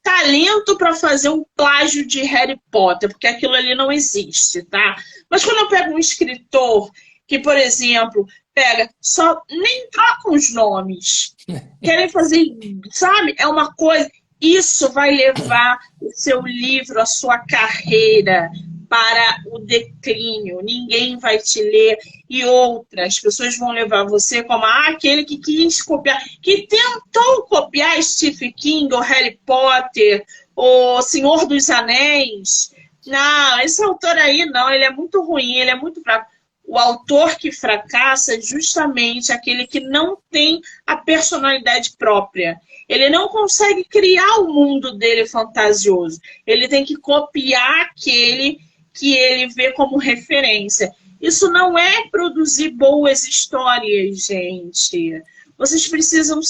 [SPEAKER 1] talento para fazer um plágio de Harry Potter, porque aquilo ali não existe, tá? Mas quando eu pego um escritor que, por exemplo, pega, só nem troca os nomes, querem fazer, sabe? É uma coisa. Isso vai levar o seu livro, a sua carreira para o declínio. Ninguém vai te ler. E outras pessoas vão levar você como aquele que quis copiar, que tentou copiar Stephen King, ou Harry Potter, ou Senhor dos Anéis. Não, esse autor aí não, ele é muito ruim, ele é muito fraco. O autor que fracassa é justamente aquele que não tem a personalidade própria. Ele não consegue criar o mundo dele fantasioso. Ele tem que copiar aquele que ele vê como referência. Isso não é produzir boas histórias, gente. Vocês precisam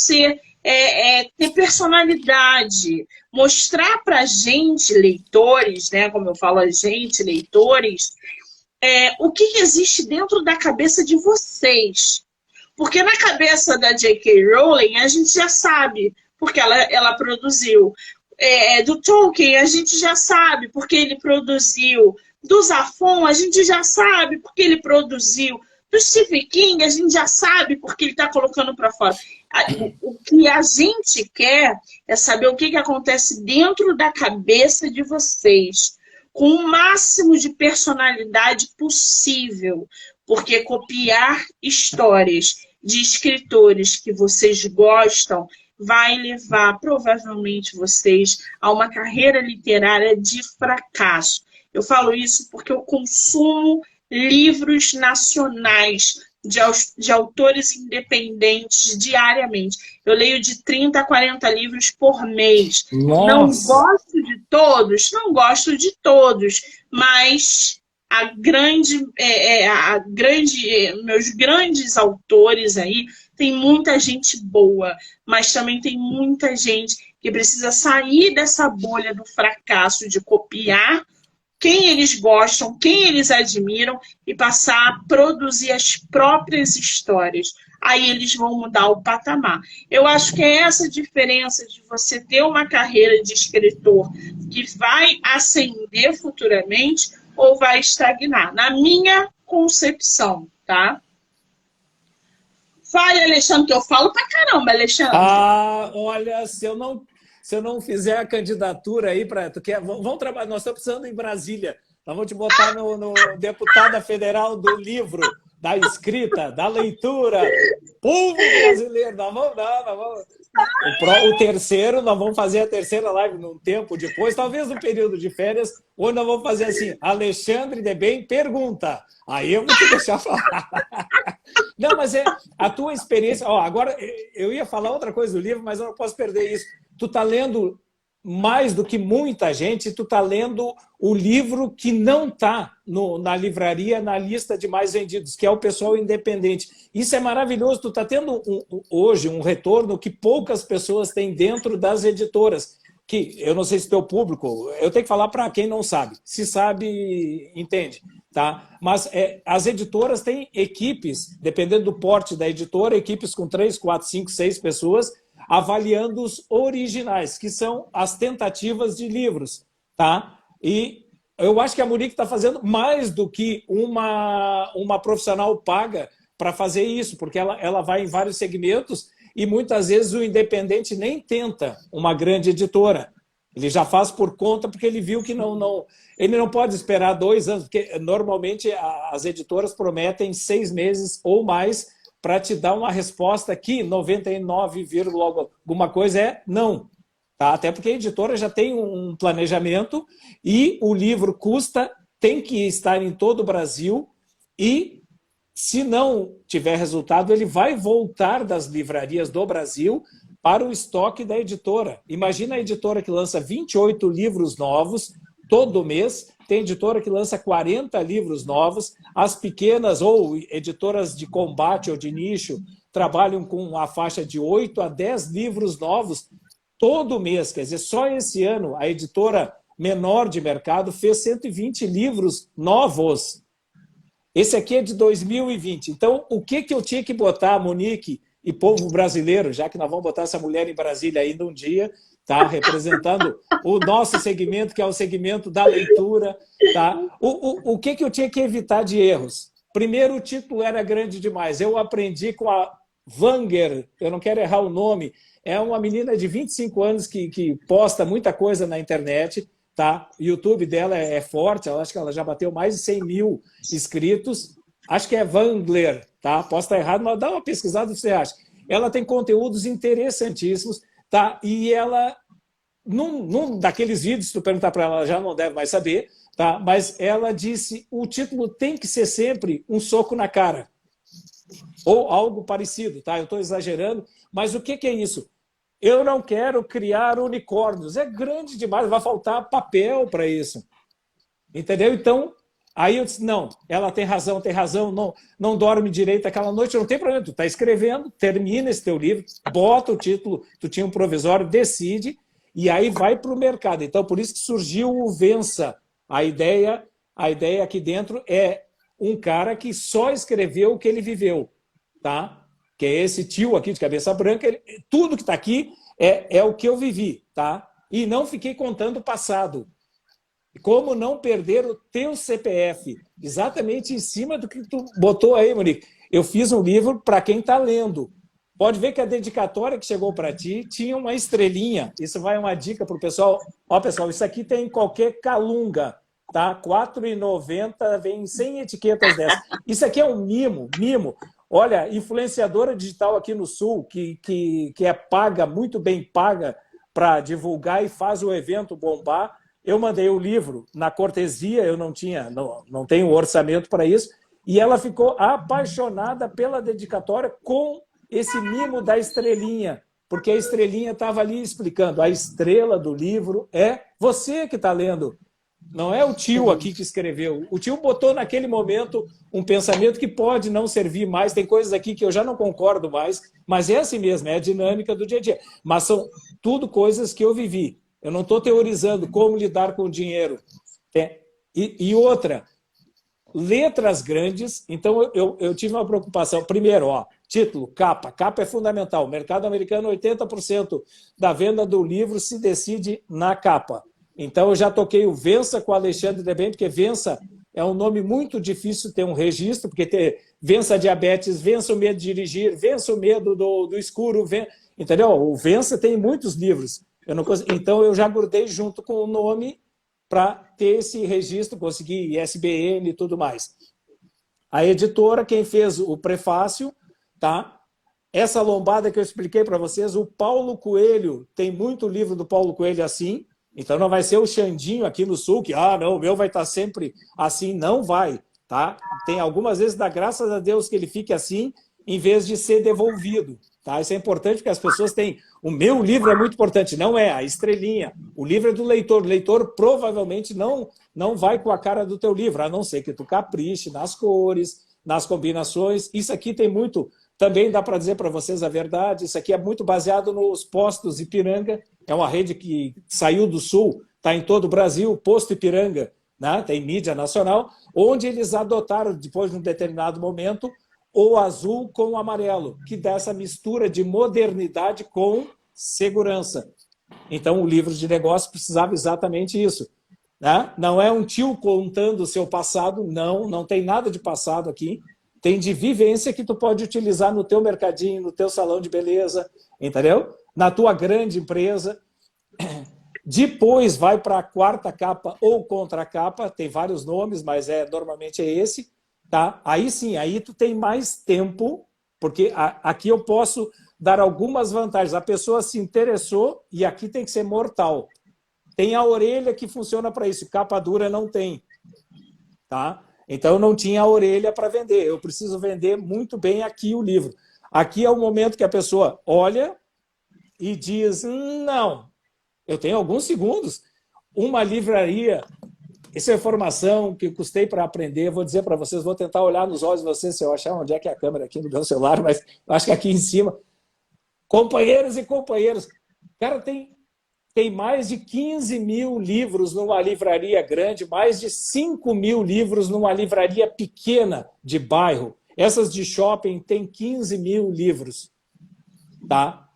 [SPEAKER 1] ter personalidade. Mostrar pra gente, leitores, né? Como eu falo, a gente, leitores, o que existe dentro da cabeça de vocês. Porque na cabeça da J.K. Rowling, a gente já sabe, porque ela produziu. Do Tolkien, a gente já sabe, porque ele produziu. Do Zafon, a gente já sabe, porque ele produziu. Do Stephen King, a gente já sabe, porque ele está colocando para fora. O que a gente quer é saber o que acontece dentro da cabeça de vocês, com o máximo de personalidade possível, porque copiar histórias de escritores que vocês gostam vai levar, provavelmente, vocês a uma carreira literária de fracasso. Eu falo isso porque eu consumo livros nacionais de autores independentes diariamente. Eu leio de 30 a 40 livros por mês. Não
[SPEAKER 2] Nossa!
[SPEAKER 1] gosto de todos? Não gosto de todos, mas meus grandes autores aí, tem muita gente boa, mas também tem muita gente que precisa sair dessa bolha do fracasso, de copiar quem eles gostam, quem eles admiram e passar a produzir as próprias histórias. Aí eles vão mudar o patamar. Eu acho que é essa a diferença de você ter uma carreira de escritor que vai ascender futuramente ou vai estagnar, na minha concepção, tá? Fale, Alexandre, que eu falo pra caramba, Alexandre.
[SPEAKER 2] Olha, se eu não fizer a candidatura aí para... Vamos trabalhar, nós estamos precisando em Brasília. Nós vamos te botar no deputada federal do livro, da escrita, da leitura. Povo brasileiro, nós vamos... O terceiro, nós vamos fazer a terceira live num tempo depois, talvez no período de férias, onde nós vamos fazer assim, Alexandre de Bem pergunta. Aí eu vou te deixar falar. Não, mas é a tua experiência... agora, eu ia falar outra coisa do livro, mas eu não posso perder isso. Tu está lendo mais do que muita gente, tu está lendo o livro que não está na livraria, na lista de mais vendidos, que é o pessoal independente. Isso é maravilhoso, tu está tendo hoje um retorno que poucas pessoas têm dentro das editoras, que eu não sei se teu público, eu tenho que falar para quem não sabe, se sabe, entende. Tá? Mas as editoras têm equipes, dependendo do porte da editora, equipes com 3, 4, 5, 6 pessoas, avaliando os originais, que são as tentativas de livros. Tá? E eu acho que a Monique está fazendo mais do que uma profissional paga para fazer isso, porque ela vai em vários segmentos e muitas vezes o independente nem tenta uma grande editora. Ele já faz por conta porque ele viu que ele não pode esperar 2 anos, porque normalmente as editoras prometem 6 meses ou mais para te dar uma resposta que 99, alguma coisa é não. Tá? Até porque a editora já tem um planejamento e o livro tem que estar em todo o Brasil e, se não tiver resultado, ele vai voltar das livrarias do Brasil para o estoque da editora. Imagina a editora que lança 28 livros novos todo mês, tem editora que lança 40 livros novos, as pequenas ou editoras de combate ou de nicho trabalham com a faixa de 8 a 10 livros novos todo mês. Quer dizer, só esse ano a editora menor de mercado fez 120 livros novos. Esse aqui é de 2020. Então, o que eu tinha que botar, Monique e povo brasileiro, já que nós vamos botar essa mulher em Brasília ainda um dia, tá? Representando o nosso segmento, que é o segmento da leitura. Tá? O que eu tinha que evitar de erros? Primeiro, o título era grande demais. Eu aprendi com a Wanger, eu não quero errar o nome, é uma menina de 25 anos que posta muita coisa na internet. Tá? O YouTube dela é forte, eu acho que ela já bateu mais de 100 mil inscritos. Acho que é Wangler, tá? Posso estar errado, mas dá uma pesquisada o que você acha. Ela tem conteúdos interessantíssimos, tá? E ela, num daqueles vídeos, se tu perguntar para ela, ela já não deve mais saber, tá? Mas ela disse, o título tem que ser sempre um soco na cara. Ou algo parecido, tá? Eu estou exagerando, mas o que é isso? Eu não quero criar unicórnios. É grande demais, vai faltar papel para isso. Entendeu? Então, aí eu disse, não, ela tem razão, não dorme direito aquela noite, não tem problema, tu está escrevendo, termina esse teu livro, bota o título, tu tinha um provisório, decide, e aí vai para o mercado. Então, por isso que surgiu o Vença. A ideia aqui dentro é um cara que só escreveu o que ele viveu, tá? Que é esse tio aqui de cabeça branca, tudo que está aqui é o que eu vivi, tá? E não fiquei contando o passado. Como não perder o teu CPF? Exatamente em cima do que tu botou aí, Monique. Eu fiz um livro para quem está lendo. Pode ver que a dedicatória que chegou para ti tinha uma estrelinha. Isso vai uma dica para o pessoal. Ó, pessoal, isso aqui tem em qualquer Calunga, tá? R$ 4,90, vem 100 etiquetas dessas. Isso aqui é um mimo. Olha, influenciadora digital aqui no Sul, que é paga, muito bem paga, para divulgar e faz o evento bombar. Eu mandei o livro na cortesia, eu não tenho orçamento para isso, e ela ficou apaixonada pela dedicatória com esse mimo da estrelinha, porque a estrelinha estava ali explicando, a estrela do livro é você que está lendo, não é o tio aqui que escreveu. O tio botou naquele momento um pensamento que pode não servir mais, tem coisas aqui que eu já não concordo mais, mas é assim mesmo, é a dinâmica do dia a dia. Mas são tudo coisas que eu vivi. Eu não estou teorizando como lidar com o dinheiro. E outra, letras grandes. Então, eu tive uma preocupação. Primeiro, título, capa. Capa é fundamental. O mercado americano, 80% da venda do livro se decide na capa. Então, eu já toquei o Vença com o Alexandre Debem, porque Vença é um nome muito difícil ter um registro, porque vença a diabetes, vença o medo de dirigir, vença o medo do escuro. Entendeu? O Vença tem muitos livros. Então, eu já grudei junto com o nome para ter esse registro, conseguir ISBN e tudo mais. A editora, quem fez o prefácio, tá? Essa lombada que eu expliquei para vocês, o Paulo Coelho, tem muito livro do Paulo Coelho assim, então não vai ser o Xandinho aqui no Sul, que, não, o meu vai estar sempre assim, não vai, tá? Tem algumas vezes, dá graças a Deus que ele fique assim, em vez de ser devolvido. Tá? Isso é importante porque as pessoas têm... O meu livro é muito importante, não é a estrelinha. O livro é do leitor. O leitor provavelmente não vai com a cara do teu livro, a não ser que tu capriche nas cores, nas combinações. Isso aqui tem muito... Também dá para dizer para vocês a verdade, isso aqui é muito baseado nos postos Ipiranga, é uma rede que saiu do Sul, está em todo o Brasil, Posto Ipiranga, né? Tem mídia nacional, onde eles adotaram, depois de um determinado momento, o azul com o amarelo, que dá essa mistura de modernidade com segurança. Então, o livro de negócio precisava exatamente isso. Né? Não é um tio contando o seu passado, não tem nada de passado aqui. Tem de vivência que tu pode utilizar no teu mercadinho, no teu salão de beleza, entendeu? Na tua grande empresa. Depois vai para a quarta capa ou contracapa, tem vários nomes, mas normalmente é esse. Tá? Aí sim, aí tu tem mais tempo, porque aqui eu posso dar algumas vantagens. A pessoa se interessou e aqui tem que ser mortal. Tem a orelha que funciona para isso, capa dura não tem. Tá? Então, eu não tinha a orelha para vender. Eu preciso vender muito bem aqui o livro. Aqui é o momento que a pessoa olha e diz, não, eu tenho alguns segundos. Uma livraria, essa é informação que eu custei para aprender, vou dizer para vocês, vou tentar olhar nos olhos de vocês, se eu achar onde é que é a câmera aqui no meu celular, mas acho que aqui em cima. Companheiros e companheiras, cara, tem mais de 15 mil livros numa livraria grande, mais de 5 mil livros numa livraria pequena de bairro. Essas de shopping têm 15 mil livros. Tá?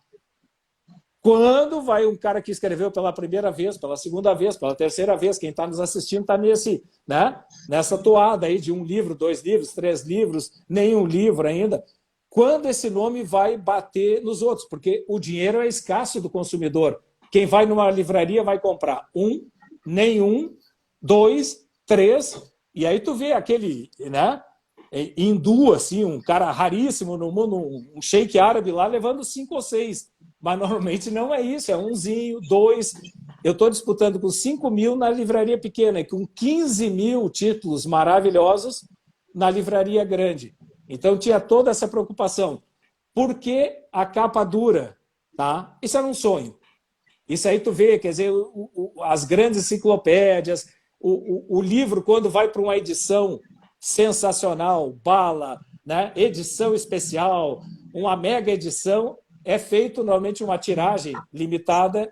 [SPEAKER 2] Quando vai um cara que escreveu pela primeira vez, pela segunda vez, pela terceira vez, quem está nos assistindo está nessa toada aí de 1 livro, 2 livros, 3 livros, nenhum livro ainda. Quando esse nome vai bater nos outros? Porque o dinheiro é escasso do consumidor. Quem vai numa livraria vai comprar 1, nenhum, 2, 3, e aí tu vê aquele, né, hindu, assim, um cara raríssimo no mundo, um sheik árabe lá, levando 5 ou 6. Mas normalmente não é isso, é 1zinho, 2. Eu estou disputando com 5 mil na livraria pequena e com 15 mil títulos maravilhosos na livraria grande. Então tinha toda essa preocupação. Por que a capa dura? Tá? Isso era um sonho. Isso aí tu vê, quer dizer, as grandes enciclopédias, o livro, quando vai para uma edição sensacional, bala, né? Edição especial, uma mega edição, é feito normalmente uma tiragem limitada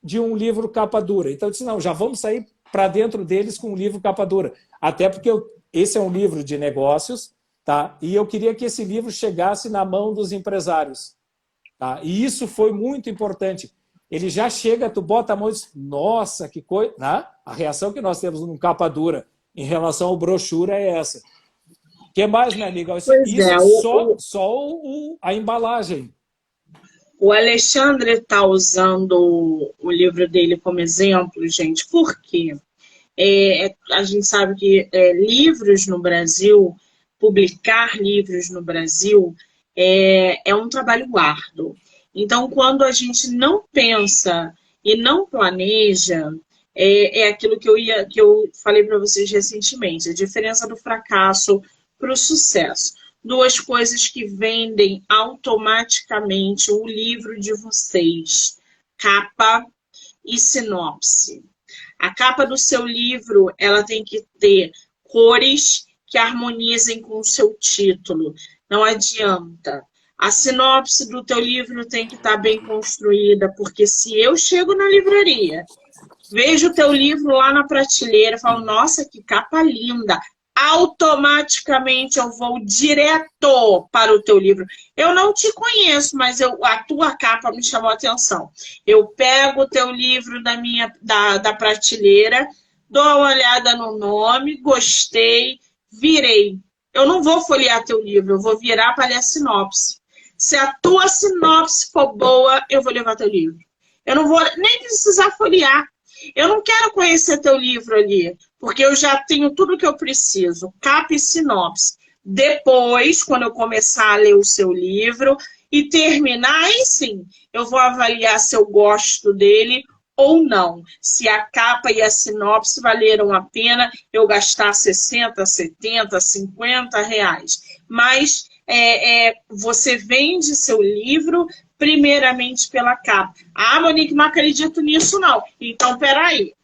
[SPEAKER 2] de um livro capa dura. Então eu disse, não, já vamos sair para dentro deles com um livro capa dura. Até porque esse é um livro de negócios, tá? E eu queria que esse livro chegasse na mão dos empresários. Tá? E isso foi muito importante. Ele já chega, tu bota a mão e diz, nossa, que coisa... Né? A reação que nós temos num capa dura em relação ao brochura é essa. O que mais, minha amiga? Isso é só a embalagem.
[SPEAKER 1] O Alexandre está usando o livro dele como exemplo, gente. Por quê? A gente sabe que livros no Brasil, publicar livros no Brasil é um trabalho árduo. Então, quando a gente não pensa e não planeja, é aquilo que eu falei para vocês recentemente, a diferença do fracasso para o sucesso. 2 coisas que vendem automaticamente o livro de vocês: capa e sinopse. A capa do seu livro, ela tem que ter cores que harmonizem com o seu título. Não adianta. A sinopse do teu livro tem que estar bem construída, porque se eu chego na livraria, vejo o teu livro lá na prateleira, falo, nossa, que capa linda, automaticamente eu vou direto para o teu livro. Eu não te conheço, mas a tua capa me chamou a atenção. Eu pego o teu livro da prateleira, dou uma olhada no nome, gostei, virei. Eu não vou folhear teu livro, eu vou virar para ler a sinopse. Se a tua sinopse for boa, eu vou levar teu livro. Eu não vou nem precisar folhear. Eu não quero conhecer teu livro ali, porque eu já tenho tudo o que eu preciso, capa e sinopse. Depois, quando eu começar a ler o seu livro e terminar, aí sim, eu vou avaliar se eu gosto dele ou não. Se a capa e a sinopse valeram a pena eu gastar 60, 70, 50 reais. Mas você vende seu livro primeiramente pela capa. Ah, Monique, não acredito nisso, não. Então, peraí.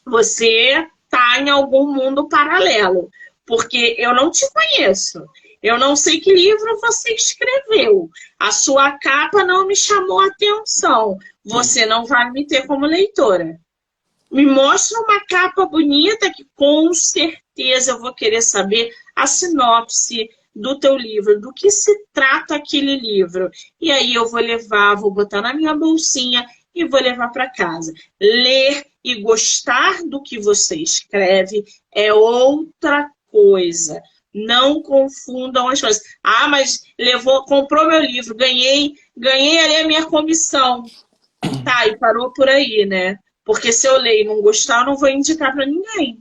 [SPEAKER 1] Você está em algum mundo paralelo, porque eu não te conheço. Eu não sei que livro você escreveu. A sua capa não me chamou a atenção. Você não vai me ter como leitora. Me mostra uma capa bonita que com certeza eu vou querer saber a sinopse do teu livro, do que se trata aquele livro. E aí eu vou levar, vou botar na minha bolsinha e vou levar para casa. Ler e gostar do que você escreve é outra coisa. Não confundam as coisas. Ah, mas comprou meu livro, ganhei ali a minha comissão. Tá, e parou por aí, né? Porque se eu ler e não gostar, eu não vou indicar para ninguém.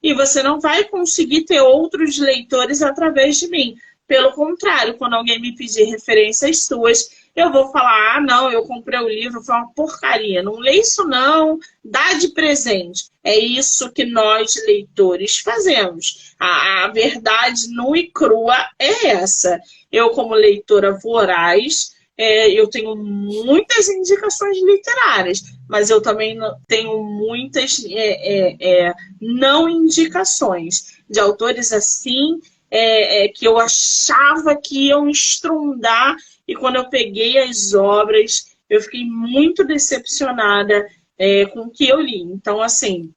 [SPEAKER 1] E você não vai conseguir ter outros leitores através de mim. Pelo contrário, quando alguém me pedir referências suas, eu vou falar, ah, não, eu comprei o livro, foi uma porcaria. Não lê isso não, dá de presente. É isso que nós, leitores, fazemos. A verdade nua e crua é essa. Eu, como leitora voraz, eu tenho muitas indicações literárias, mas eu também tenho muitas não indicações de autores assim que eu achava que iam estrondar, e quando eu peguei as obras, eu fiquei muito decepcionada com o que eu li. Então, assim,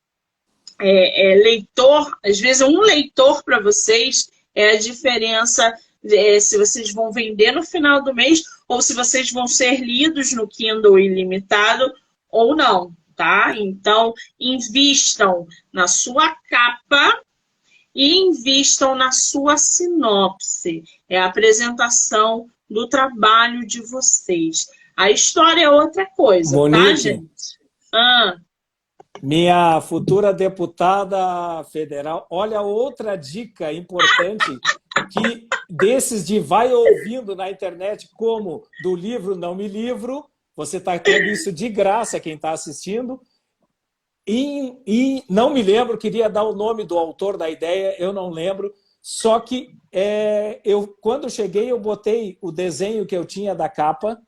[SPEAKER 1] leitor, às vezes um leitor para vocês é a diferença se vocês vão vender no final do mês ou se vocês vão ser lidos no Kindle ilimitado ou não, tá? Então, invistam na sua capa e invistam na sua sinopse. É a apresentação do trabalho de vocês. A história é outra coisa,
[SPEAKER 2] Monique,
[SPEAKER 1] tá, gente?
[SPEAKER 2] Minha futura deputada federal, olha outra dica importante que desses de vai ouvindo na internet, como do livro Não Me Livro, você está tendo isso de graça, quem está assistindo, e não me lembro, queria dar o nome do autor da ideia, eu não lembro, só que quando cheguei eu botei o desenho que eu tinha da capa,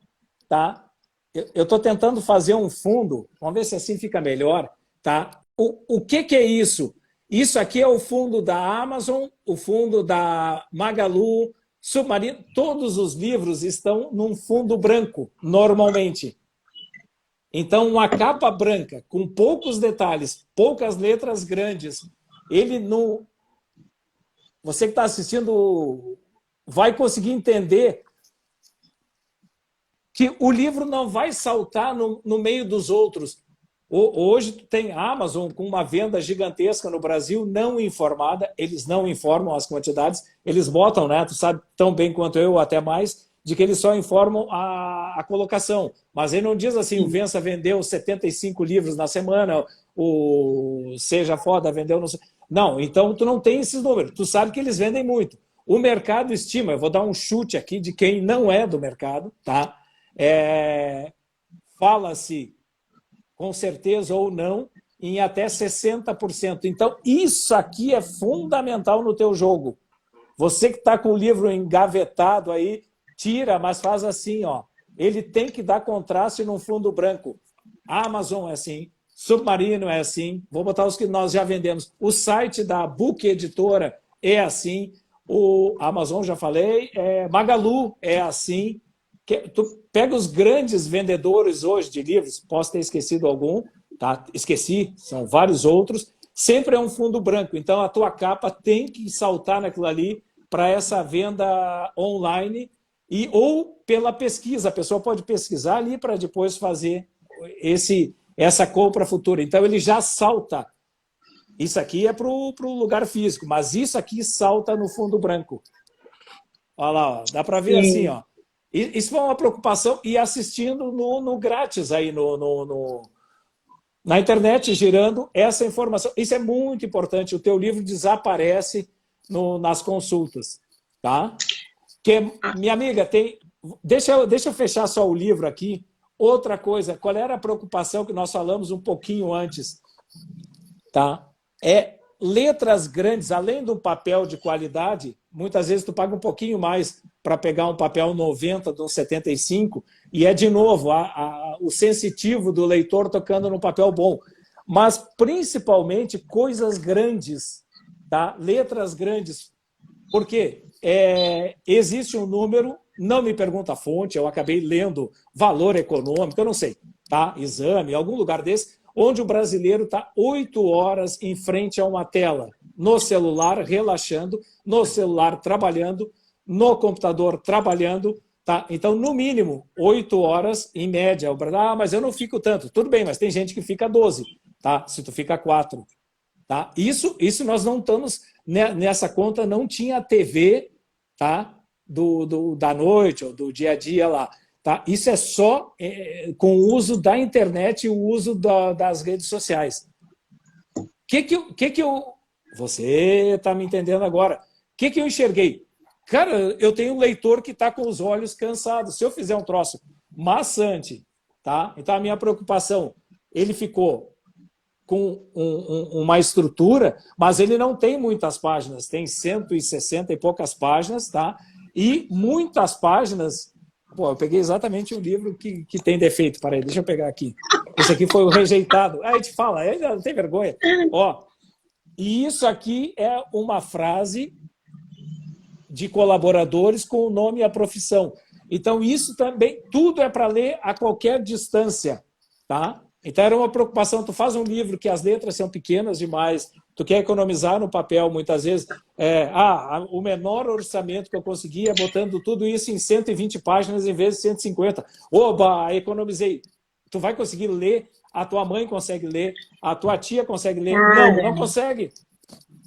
[SPEAKER 2] tá? Eu estou tentando fazer um fundo, vamos ver se assim fica melhor, tá? O que é isso? Isso aqui é o fundo da Amazon, o fundo da Magalu, Submarino, todos os livros estão num fundo branco, normalmente. Então, uma capa branca, com poucos detalhes, poucas letras grandes, ele não... Você que está assistindo vai conseguir entender que o livro não vai saltar no meio dos outros. Hoje tem a Amazon com uma venda gigantesca no Brasil, não informada, eles não informam as quantidades, eles botam, né? Tu sabe tão bem quanto eu, ou até mais, de que eles só informam a colocação. Mas ele não diz assim, o Vença vendeu 75 livros na semana, o Seja Foda vendeu... Não, então tu não tem esses números, tu sabe que eles vendem muito. O mercado estima, eu vou dar um chute aqui de quem não é do mercado, tá? Fala-se, com certeza ou não, em até 60%. Então, isso aqui é fundamental no teu jogo. Você que está com o livro engavetado aí, tira, mas faz assim, ó. Ele tem que dar contraste num fundo branco. A Amazon é assim, Submarino é assim, vou botar os que nós já vendemos. O site da Book Editora é assim, o Amazon, já falei, Magalu é assim. Tu pega os grandes vendedores hoje de livros, posso ter esquecido algum, tá? Esqueci, são vários outros, sempre é um fundo branco. Então, a tua capa tem que saltar naquilo ali para essa venda online ou pela pesquisa. A pessoa pode pesquisar ali para depois fazer essa compra futura. Então, ele já salta. Isso aqui é para o lugar físico, mas isso aqui salta no fundo branco. Olha lá, ó, dá para ver assim, ó. Isso foi uma preocupação, e assistindo no grátis aí na internet, girando essa informação. Isso é muito importante, o teu livro desaparece nas consultas. Tá? Minha amiga, deixa eu fechar só o livro aqui. Outra coisa, qual era a preocupação que nós falamos um pouquinho antes? Tá? letras grandes, além do papel de qualidade, muitas vezes tu paga um pouquinho mais para pegar um papel 90 de um 75, e é de novo o sensitivo do leitor tocando num papel bom. Mas principalmente coisas grandes, tá? Letras grandes. Por quê? Existe um número, não me pergunta a fonte, eu acabei lendo Valor Econômico, eu não sei, tá? Exame, algum lugar desse, onde o brasileiro está 8 horas em frente a uma tela, no celular relaxando, no celular trabalhando, no computador trabalhando, tá? Então, no mínimo, 8 horas em média. Mas eu não fico tanto. Tudo bem, mas tem gente que fica 12, tá? Se tu fica 4. Tá? Isso nós não estamos nessa conta, não tinha TV, tá? Da noite ou do dia a dia lá. Tá? Isso é só com o uso da internet e o uso das redes sociais. Você está me entendendo agora. O que eu enxerguei? Cara, eu tenho um leitor que está com os olhos cansados. Se eu fizer um troço maçante, tá? Então a minha preocupação, ele ficou com uma estrutura, mas ele não tem muitas páginas, tem 160 e poucas páginas, tá? E muitas páginas. Pô, eu peguei exatamente o livro que tem defeito. Peraí, deixa eu pegar aqui. Esse aqui foi o rejeitado. Aí a gente fala, não tem vergonha. Ó, e isso aqui é uma frase de colaboradores com o nome e a profissão. Então, isso também, tudo é para ler a qualquer distância, tá? Então, era uma preocupação. Tu faz um livro que as letras são pequenas demais, tu quer economizar no papel, muitas vezes, o menor orçamento que eu consegui é botando tudo isso em 120 páginas em vez de 150. Oba, economizei. Tu vai conseguir ler, a tua mãe consegue ler, a tua tia consegue ler. Não consegue.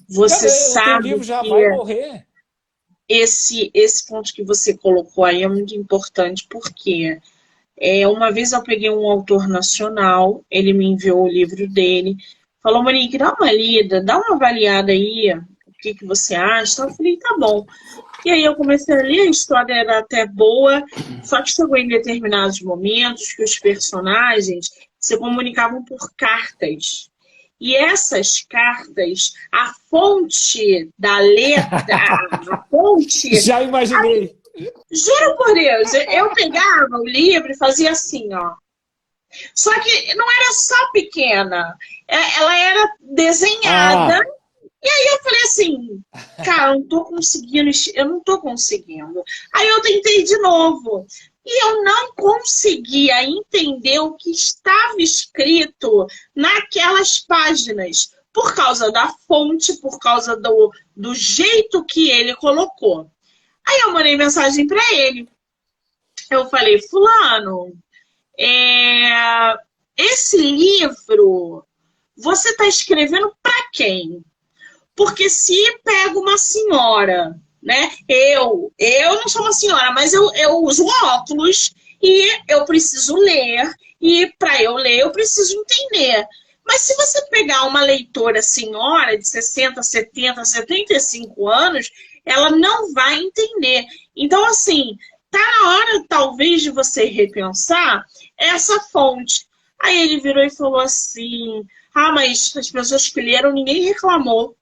[SPEAKER 3] Você sabe
[SPEAKER 2] o teu livro já vai morrer.
[SPEAKER 3] Esse ponto que você colocou aí é muito importante, porque uma vez eu peguei um autor nacional, ele me enviou o livro dele, falou, Monique, dá uma lida, dá uma avaliada aí, o que você acha? Então, eu falei, tá bom. E aí eu comecei a ler, a história era até boa, só que chegou em determinados momentos que os personagens se comunicavam por cartas. E essas cartas, a fonte da letra, a fonte...
[SPEAKER 2] Já imaginei.
[SPEAKER 3] Juro por Deus, eu pegava o livro e fazia assim, ó. Só que não era só pequena, ela era desenhada. E aí eu falei assim, cara, eu não tô conseguindo. Aí eu tentei de novo. E eu não conseguia entender o que estava escrito naquelas páginas, por causa da fonte, por causa do jeito que ele colocou. Aí eu mandei mensagem para ele. Eu falei, fulano, esse livro você está escrevendo para quem? Porque se pega uma senhora, né? Eu não sou uma senhora, mas eu uso óculos e eu preciso ler. E para eu ler, eu preciso entender. Mas se você pegar uma leitora senhora de 60, 70, 75 anos, ela não vai entender. Então, assim, tá na hora, talvez, de você repensar essa fonte. Aí ele virou e falou assim, mas as pessoas que leram, ninguém reclamou.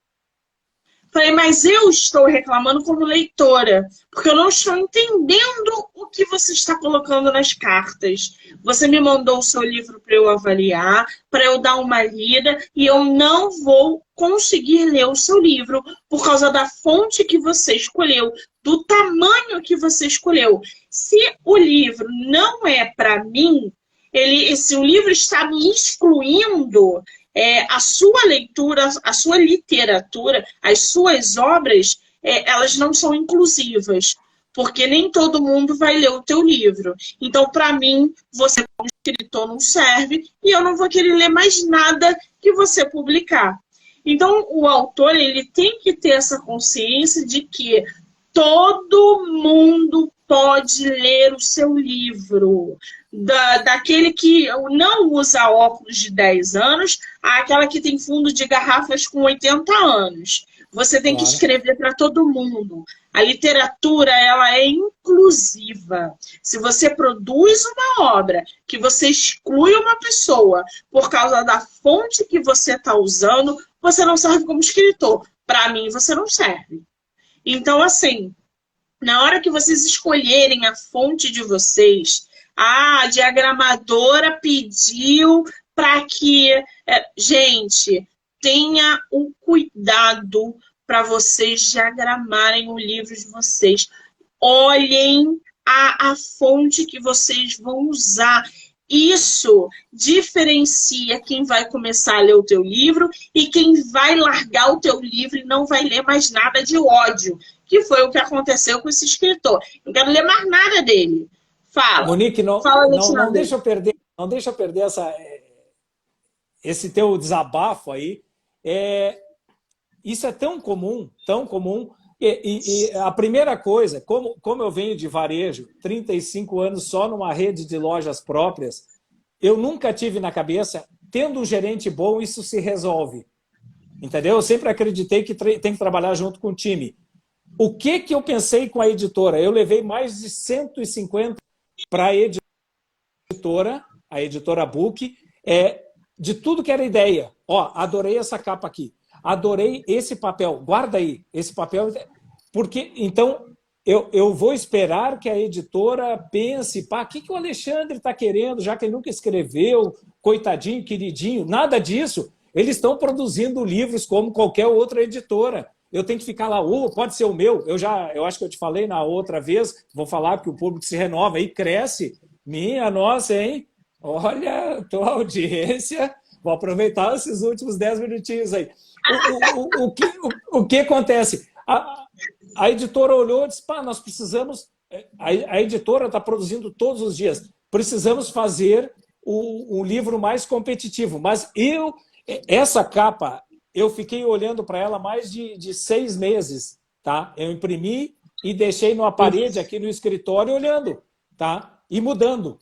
[SPEAKER 3] Falei, mas eu estou reclamando como leitora, porque eu não estou entendendo o que você está colocando nas cartas. Você me mandou o seu livro para eu avaliar, para eu dar uma lida, e eu não vou conseguir ler o seu livro por causa da fonte que você escolheu, do tamanho que você escolheu. Se o livro não é para mim, se o livro está me excluindo, a sua leitura, a sua literatura, as suas obras, elas não são inclusivas, porque nem todo mundo vai ler o teu livro. Então, para mim, você como escritor não serve e eu não vou querer ler mais nada que você publicar. Então, o autor ele tem que ter essa consciência de que todo mundo pode ler o seu livro. Daquele que não usa óculos de 10 anos, àquela que tem fundo de garrafas com 80 anos. Você tem que escrever para todo mundo. A literatura, ela é inclusiva. Se você produz uma obra que você exclui uma pessoa por causa da fonte que você está usando, você não serve como escritor. Para mim, você não serve. Então, assim, na hora que vocês escolherem a fonte de vocês, a diagramadora pediu para que... gente, tenha o cuidado para vocês diagramarem o livro de vocês. Olhem a fonte que vocês vão usar. Isso diferencia quem vai começar a ler o teu livro e quem vai largar o teu livro e não vai ler mais nada de ódio, que foi o que aconteceu com esse escritor. Não quero ler mais nada dele. Fala.
[SPEAKER 2] Monique,
[SPEAKER 3] Fala,
[SPEAKER 2] não deixa eu perder esse teu desabafo aí. Isso é tão comum, tão comum. E a primeira coisa, como eu venho de varejo, 35 anos só numa rede de lojas próprias, eu nunca tive na cabeça, tendo um gerente bom, isso se resolve. Entendeu? Eu sempre acreditei que tem que trabalhar junto com o time. O que eu pensei com a editora? Eu levei mais de 150 para a editora Book, de tudo que era ideia. Ó, adorei essa capa aqui. Adorei esse papel. Guarda aí, esse papel. Porque, então, eu vou esperar que a editora pense, pá, o que o Alexandre está querendo, já que ele nunca escreveu, coitadinho, queridinho, nada disso. Eles estão produzindo livros como qualquer outra editora. Eu tenho que ficar lá, pode ser o meu. Eu acho que eu te falei na outra vez, vou falar porque o público se renova e cresce. Minha nossa, hein? Olha, tua audiência. Vou aproveitar esses últimos 10 minutinhos aí. O que acontece? A editora olhou e disse, pá, nós precisamos... A editora está produzindo todos os dias. Precisamos fazer um livro mais competitivo. Mas essa capa, eu fiquei olhando para ela mais de 6 meses. Tá? Eu imprimi e deixei numa parede aqui no escritório olhando. Tá? E mudando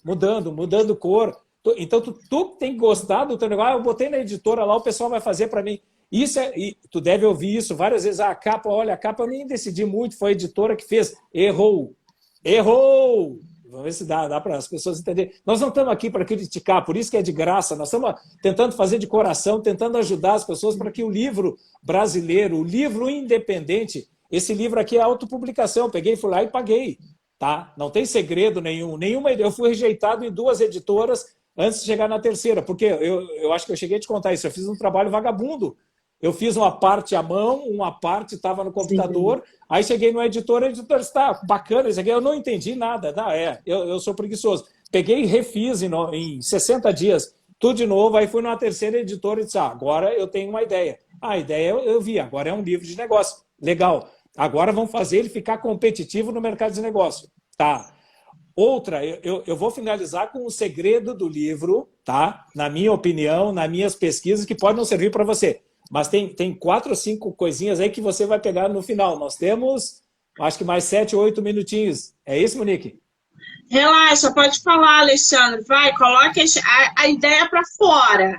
[SPEAKER 2] cor. Então, tu tem que gostar do teu negócio. Eu botei na editora lá, o pessoal vai fazer para mim. E tu deve ouvir isso várias vezes. A capa eu nem decidi muito, foi a editora que fez. Errou! Vamos ver se dá para as pessoas entenderem. Nós não estamos aqui para criticar, por isso que é de graça. Nós estamos tentando fazer de coração, tentando ajudar as pessoas para que o livro brasileiro, o livro independente, esse livro aqui é autopublicação. Peguei, fui lá e paguei. Tá? Não tem segredo nenhum. Eu fui rejeitado em 2 editoras antes de chegar na terceira, porque eu acho que eu cheguei a te contar isso. Eu fiz um trabalho vagabundo. Eu fiz uma parte à mão, uma parte estava no computador, sim. Aí cheguei numa editora, a editora disse, tá, bacana isso aqui, eu não entendi nada. Não, eu sou preguiçoso. Peguei e refiz em 60 dias, tudo de novo, aí fui numa terceira editora e disse, agora eu tenho uma ideia. A ideia eu vi, agora é um livro de negócio. Legal. Agora vamos fazer ele ficar competitivo no mercado de negócio. Tá. Outra, eu vou finalizar com o segredo do livro, tá? Na minha opinião, nas minhas pesquisas, que pode não servir para você. Mas tem 4 ou 5 coisinhas aí que você vai pegar no final. Nós temos, acho que mais 7 ou 8 minutinhos. É isso, Monique?
[SPEAKER 3] Relaxa, pode falar, Alexandre. Vai, coloque a ideia para fora.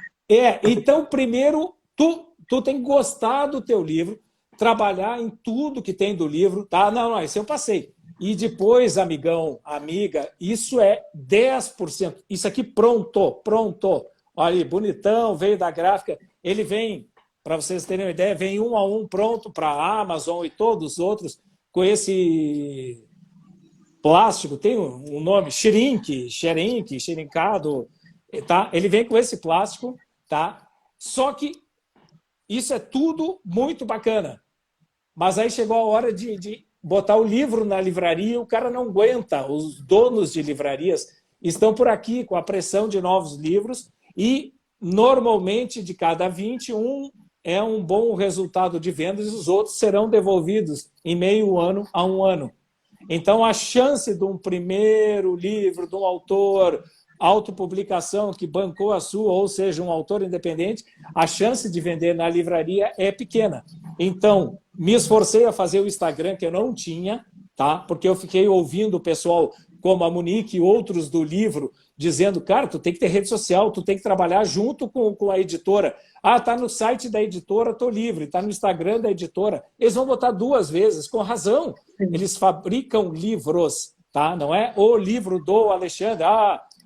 [SPEAKER 2] Então, primeiro, tu tem que gostar do teu livro, trabalhar em tudo que tem do livro, tá? Não, isso eu passei. E depois, amigão, amiga, isso é 10%. Isso aqui pronto. Olha aí, bonitão, veio da gráfica. Ele vem... Para vocês terem uma ideia, vem 1 a 1 pronto para a Amazon e todos os outros com esse plástico, tem um nome, shrinkado, tá? Ele vem com esse plástico, tá? Só que isso é tudo muito bacana. Mas aí chegou a hora de botar o livro na livraria, o cara não aguenta. Os donos de livrarias estão por aqui com a pressão de novos livros e, normalmente, de cada 21 é um bom resultado de vendas e os outros serão devolvidos em meio ano a 1 ano. Então, a chance de um primeiro livro de um autor, autopublicação que bancou a sua, ou seja, um autor independente, a chance de vender na livraria é pequena. Então, me esforcei a fazer o Instagram, que eu não tinha, tá? Porque eu fiquei ouvindo o pessoal como a Monique e outros do livro, dizendo, cara, tu tem que ter rede social, tu tem que trabalhar junto com a editora. Tá no site da editora, tô livre, tá no Instagram da editora. Eles vão botar 2 vezes, com razão. Eles fabricam livros, tá? Não é o livro do Alexandre.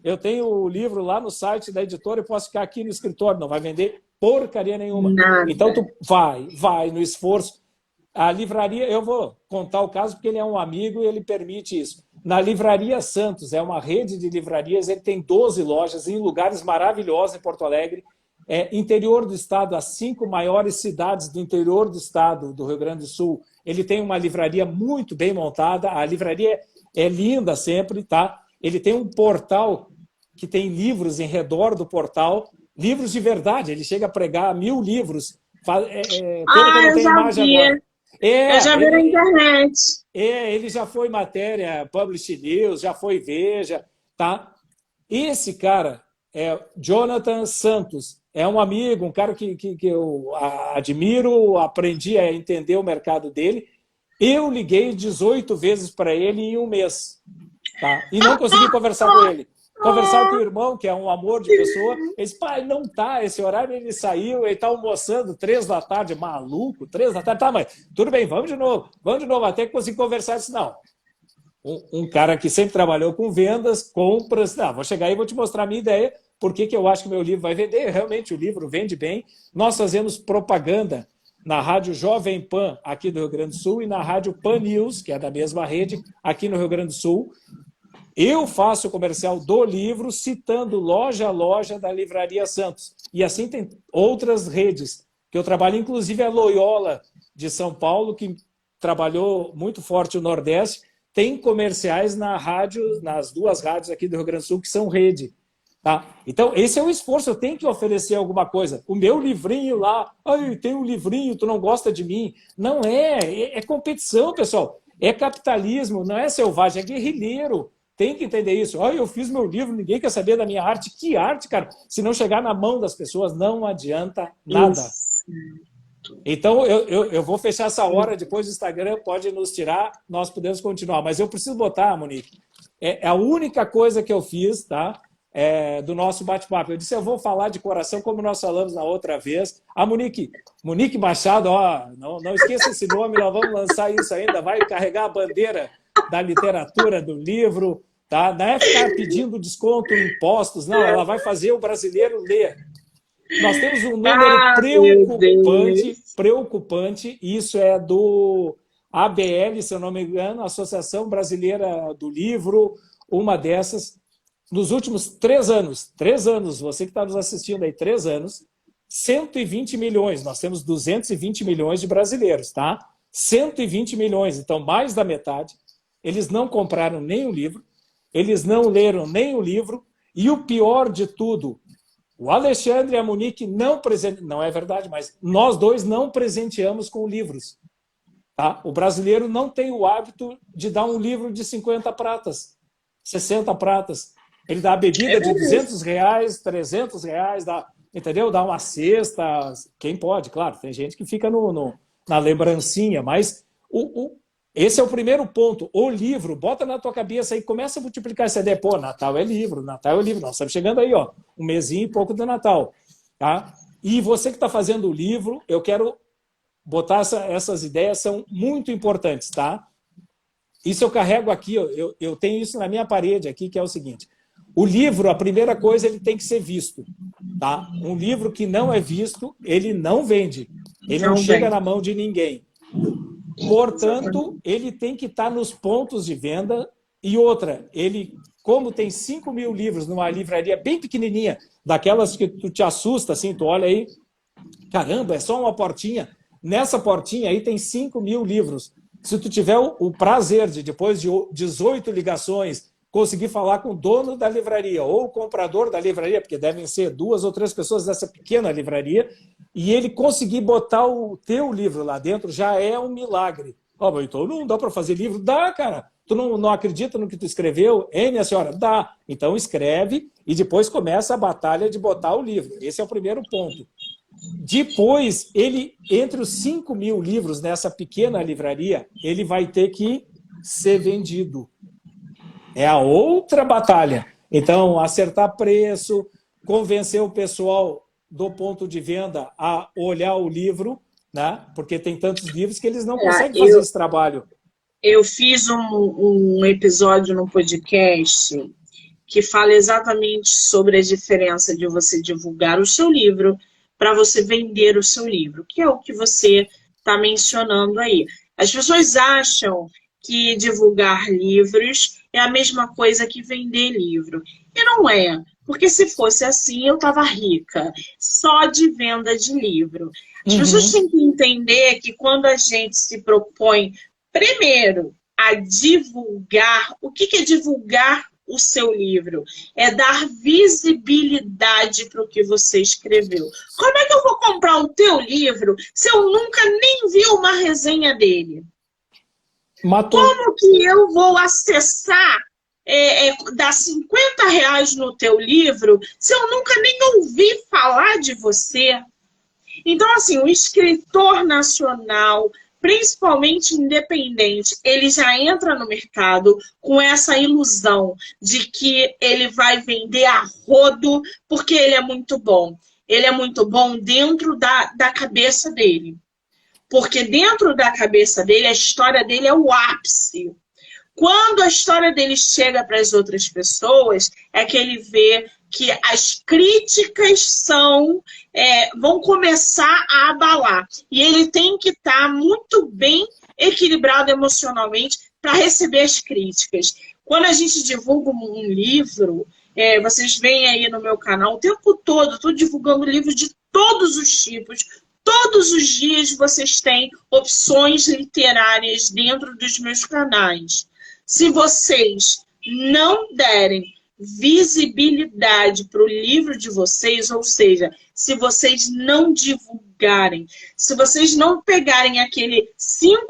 [SPEAKER 2] Eu tenho o livro lá no site da editora e posso ficar aqui no escritório. Não vai vender porcaria nenhuma.
[SPEAKER 3] Nada.
[SPEAKER 2] Então, tu vai no esforço. A livraria, eu vou contar o caso porque ele é um amigo e ele permite isso. Na Livraria Santos, é uma rede de livrarias, ele tem 12 lojas em lugares maravilhosos em Porto Alegre. Interior do estado, as 5 maiores cidades do interior do estado do Rio Grande do Sul, ele tem uma livraria muito bem montada, a livraria é linda sempre, tá? Ele tem um portal que tem livros em redor do portal, livros de verdade, ele chega a pregar 1000 livros.
[SPEAKER 3] Eu já vi. Eu já vi na internet.
[SPEAKER 2] Ele já foi matéria Publish News, já foi Veja, tá? Esse cara é Jonathan Santos, é um amigo, um cara que eu admiro, aprendi a entender o mercado dele. Eu liguei 18 vezes para ele em um mês, tá? E não consegui conversar com ele. Conversar com o irmão, que é um amor de pessoa, ele disse, pai, não tá, esse horário ele saiu, ele tá almoçando 3 da tarde, maluco, 3 da tarde, tá, mas tudo bem, vamos de novo, até que consegui conversar. Eu disse, não, um cara que sempre trabalhou com vendas, compras, não, vou chegar aí e vou te mostrar a minha ideia, por que eu acho que meu livro vai vender, realmente o livro vende bem, nós fazemos propaganda na Rádio Jovem Pan, aqui do Rio Grande do Sul, e na Rádio Pan News, que é da mesma rede, aqui no Rio Grande do Sul. Eu faço o comercial do livro citando loja a loja da Livraria Santos. E assim tem outras redes, que eu trabalho, inclusive a Loyola de São Paulo, que trabalhou muito forte o Nordeste, tem comerciais na rádio, nas 2 rádios aqui do Rio Grande do Sul, que são rede. Tá? Então, esse é o esforço, eu tenho que oferecer alguma coisa. O meu livrinho lá, tem um livrinho, tu não gosta de mim. Não é competição, pessoal. É capitalismo, não é selvagem, é guerrilheiro. Tem que entender isso. Eu fiz meu livro, ninguém quer saber da minha arte. Que arte, cara? Se não chegar na mão das pessoas, não adianta nada. Isso. Então, eu vou fechar essa hora, depois do Instagram pode nos tirar, nós podemos continuar. Mas eu preciso botar, Monique, é a única coisa que eu fiz, tá? Do nosso bate-papo. Eu disse, eu vou falar de coração, como nós falamos na outra vez. A Monique Machado, não esqueça esse nome, nós vamos lançar isso ainda, vai carregar a bandeira da literatura, do livro, tá? Não é ficar pedindo desconto em impostos, não, ela vai fazer o brasileiro ler. Nós temos um número preocupante, isso é do ABL, se eu não me engano, Associação Brasileira do Livro, uma dessas, nos últimos 3 anos, você que está nos assistindo aí, 3 anos, 120 milhões, nós temos 220 milhões de brasileiros, tá? 120 milhões, então mais da metade. Eles não compraram nem o livro, eles não leram nem o livro, e o pior de tudo, o Alexandre e a Monique não é verdade, mas nós dois não presenteamos com livros. Tá? O brasileiro não tem o hábito de dar um livro de 50 pratas, 60 pratas. Ele dá a bebida de R$200, R$300, entendeu? Dá uma cesta, quem pode, claro, tem gente que fica na lembrancinha, mas esse é o primeiro ponto. O livro, bota na tua cabeça aí, começa a multiplicar essa ideia. Pô, Natal é livro. Nós estamos chegando aí, um mesinho e pouco do Natal. Tá? E você que está fazendo o livro, eu quero botar essas ideias, são muito importantes, tá? Isso eu carrego aqui, eu tenho isso na minha parede aqui, que é o seguinte. O livro, a primeira coisa, ele tem que ser visto. Tá? Um livro que não é visto, ele não vende. Ele não chega na mão de ninguém. Portanto, ele tem que estar nos pontos de venda. E outra, ele, como tem 5.000 livros numa livraria bem pequenininha, daquelas que tu te assusta, assim, tu olha aí, caramba, é só uma portinha. Nessa portinha aí tem 5.000 livros. Se tu tiver o prazer de, depois de 18 ligações, conseguir falar com o dono da livraria ou o comprador da livraria, porque devem ser 2 ou 3 pessoas dessa pequena livraria, e ele conseguir botar o teu livro lá dentro, já é um milagre. Então não dá para fazer livro? Dá, cara. Tu não acredita no que tu escreveu? Hein, minha senhora? Dá. Então escreve e depois começa a batalha de botar o livro. Esse é o primeiro ponto. Depois, ele, entre os 5.000 livros nessa pequena livraria, ele vai ter que ser vendido. É a outra batalha. Então, acertar preço, convencer o pessoal do ponto de venda a olhar o livro, né? Porque tem tantos livros que eles não conseguem fazer esse trabalho.
[SPEAKER 3] Eu fiz um episódio no podcast que fala exatamente sobre a diferença de você divulgar o seu livro para você vender o seu livro, que é o que você está mencionando aí. As pessoas acham que divulgar livros é a mesma coisa que vender livro. E não é, porque se fosse assim, eu estava rica, só de venda de livro. As pessoas têm que entender que quando a gente se propõe, primeiro, a divulgar, o que é divulgar o seu livro? É dar visibilidade para o que você escreveu. Como é que eu vou comprar o teu livro se eu nunca nem vi uma resenha dele?
[SPEAKER 2] Matou.
[SPEAKER 3] Como que eu vou acessar, dar R$ 50 no teu livro se eu nunca nem ouvi falar de você? Então, assim, o escritor nacional, principalmente independente, ele já entra no mercado com essa ilusão de que ele vai vender a rodo porque ele é muito bom. Ele é muito bom dentro da cabeça dele. Porque dentro da cabeça dele, a história dele é o ápice. Quando a história dele chega para as outras pessoas, é que ele vê que as críticas vão começar a abalar. E ele tem que estar muito bem equilibrado emocionalmente para receber as críticas. Quando a gente divulga um livro, vocês veem aí no meu canal o tempo todo, estou divulgando livros de todos os tipos. Todos os dias vocês têm opções literárias dentro dos meus canais. Se vocês não derem visibilidade para o livro de vocês, ou seja, se vocês não divulgarem, se vocês não pegarem aquele R$ 5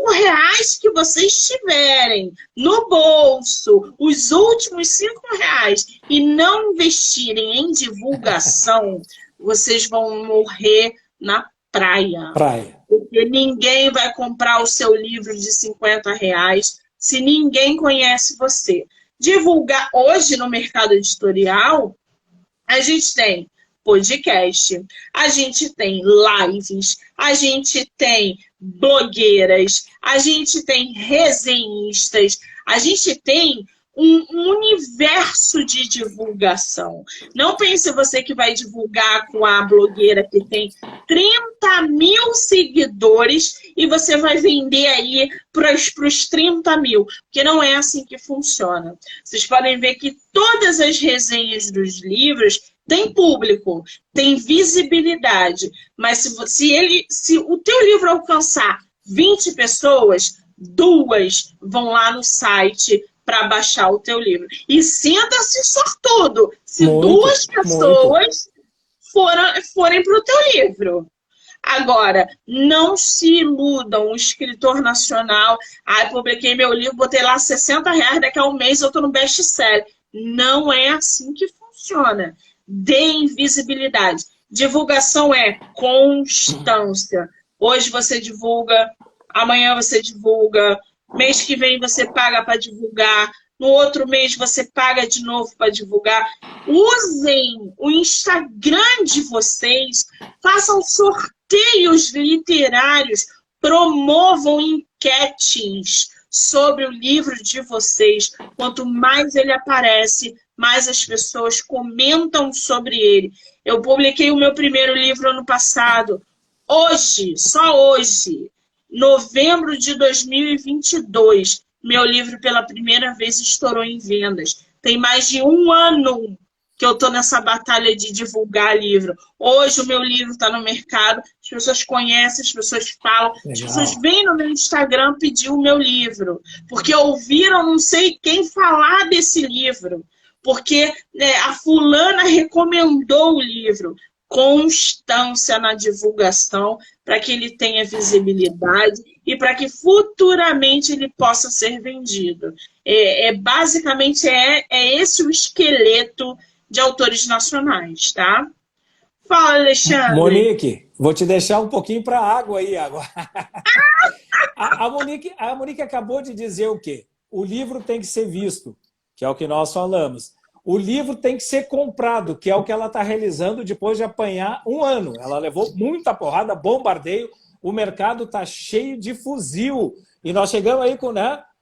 [SPEAKER 3] que vocês tiverem no bolso, os últimos R$ 5, e não investirem em divulgação, vocês vão morrer na praia. Porque ninguém vai comprar o seu livro de R$ 50 se ninguém conhece você. Divulgar hoje no mercado editorial, a gente tem podcast, a gente tem lives, a gente tem blogueiras, a gente tem resenhistas, a gente tem um universo de divulgação. Não pense você que vai divulgar com a blogueira que tem 30 mil seguidores e você vai vender aí para os 30 mil, porque não é assim que funciona. Vocês podem ver que todas as resenhas dos livros têm público, têm visibilidade, mas se o teu livro alcançar 20 pessoas, 2 vão lá no site para baixar o teu livro. E sinta-se sortudo se 2 pessoas forem para o teu livro. Agora, não se iludam, o escritor nacional, publiquei meu livro, botei lá R$ 60, daqui a um mês eu estou no best-seller. Não é assim que funciona. Deem visibilidade. Divulgação é constância. Hoje você divulga, amanhã você divulga, mês que vem você paga para divulgar, no outro mês você paga de novo para divulgar. Usem o Instagram de vocês, façam sorteios literários, promovam enquetes sobre o livro de vocês. Quanto mais ele aparece, mais as pessoas comentam sobre ele. Eu publiquei o meu primeiro livro ano passado. Hoje, só hoje, novembro de 2022, meu livro pela primeira vez estourou em vendas. Tem mais de 1 ano que eu estou nessa batalha de divulgar livro. Hoje o meu livro está no mercado, as pessoas conhecem, as pessoas falam, as pessoas vêm no meu Instagram pedir o meu livro, porque ouviram não sei quem falar desse livro, porque a fulana recomendou o livro. Constância na divulgação para que ele tenha visibilidade e para que futuramente ele possa ser vendido. Basicamente esse o esqueleto de autores nacionais, tá? Fala, Alexandre.
[SPEAKER 2] Monique, vou te deixar um pouquinho para a água aí agora. A Monique acabou de dizer o quê? O livro tem que ser visto, que é o que nós falamos. O livro tem que ser comprado, que é o que ela está realizando depois de apanhar 1 ano. Ela levou muita porrada, bombardeio, o mercado está cheio de fuzil. E nós chegamos aí com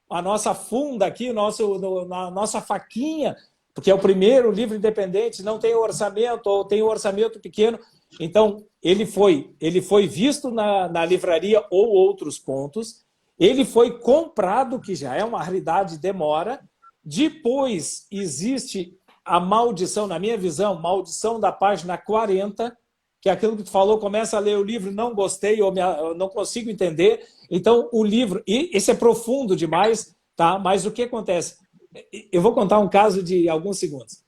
[SPEAKER 2] a nossa funda aqui, a nossa faquinha, porque é o primeiro livro independente, não tem orçamento, ou tem um orçamento pequeno. Então, ele foi visto na livraria ou outros pontos, ele foi comprado, que já é uma raridade, demora. Depois existe a maldição, na minha visão, maldição da página 40, que é aquilo que tu falou, começa a ler o livro, não gostei, ou não consigo entender. Então, o livro, e esse é profundo demais, tá? Mas o que acontece? Eu vou contar um caso de alguns segundos.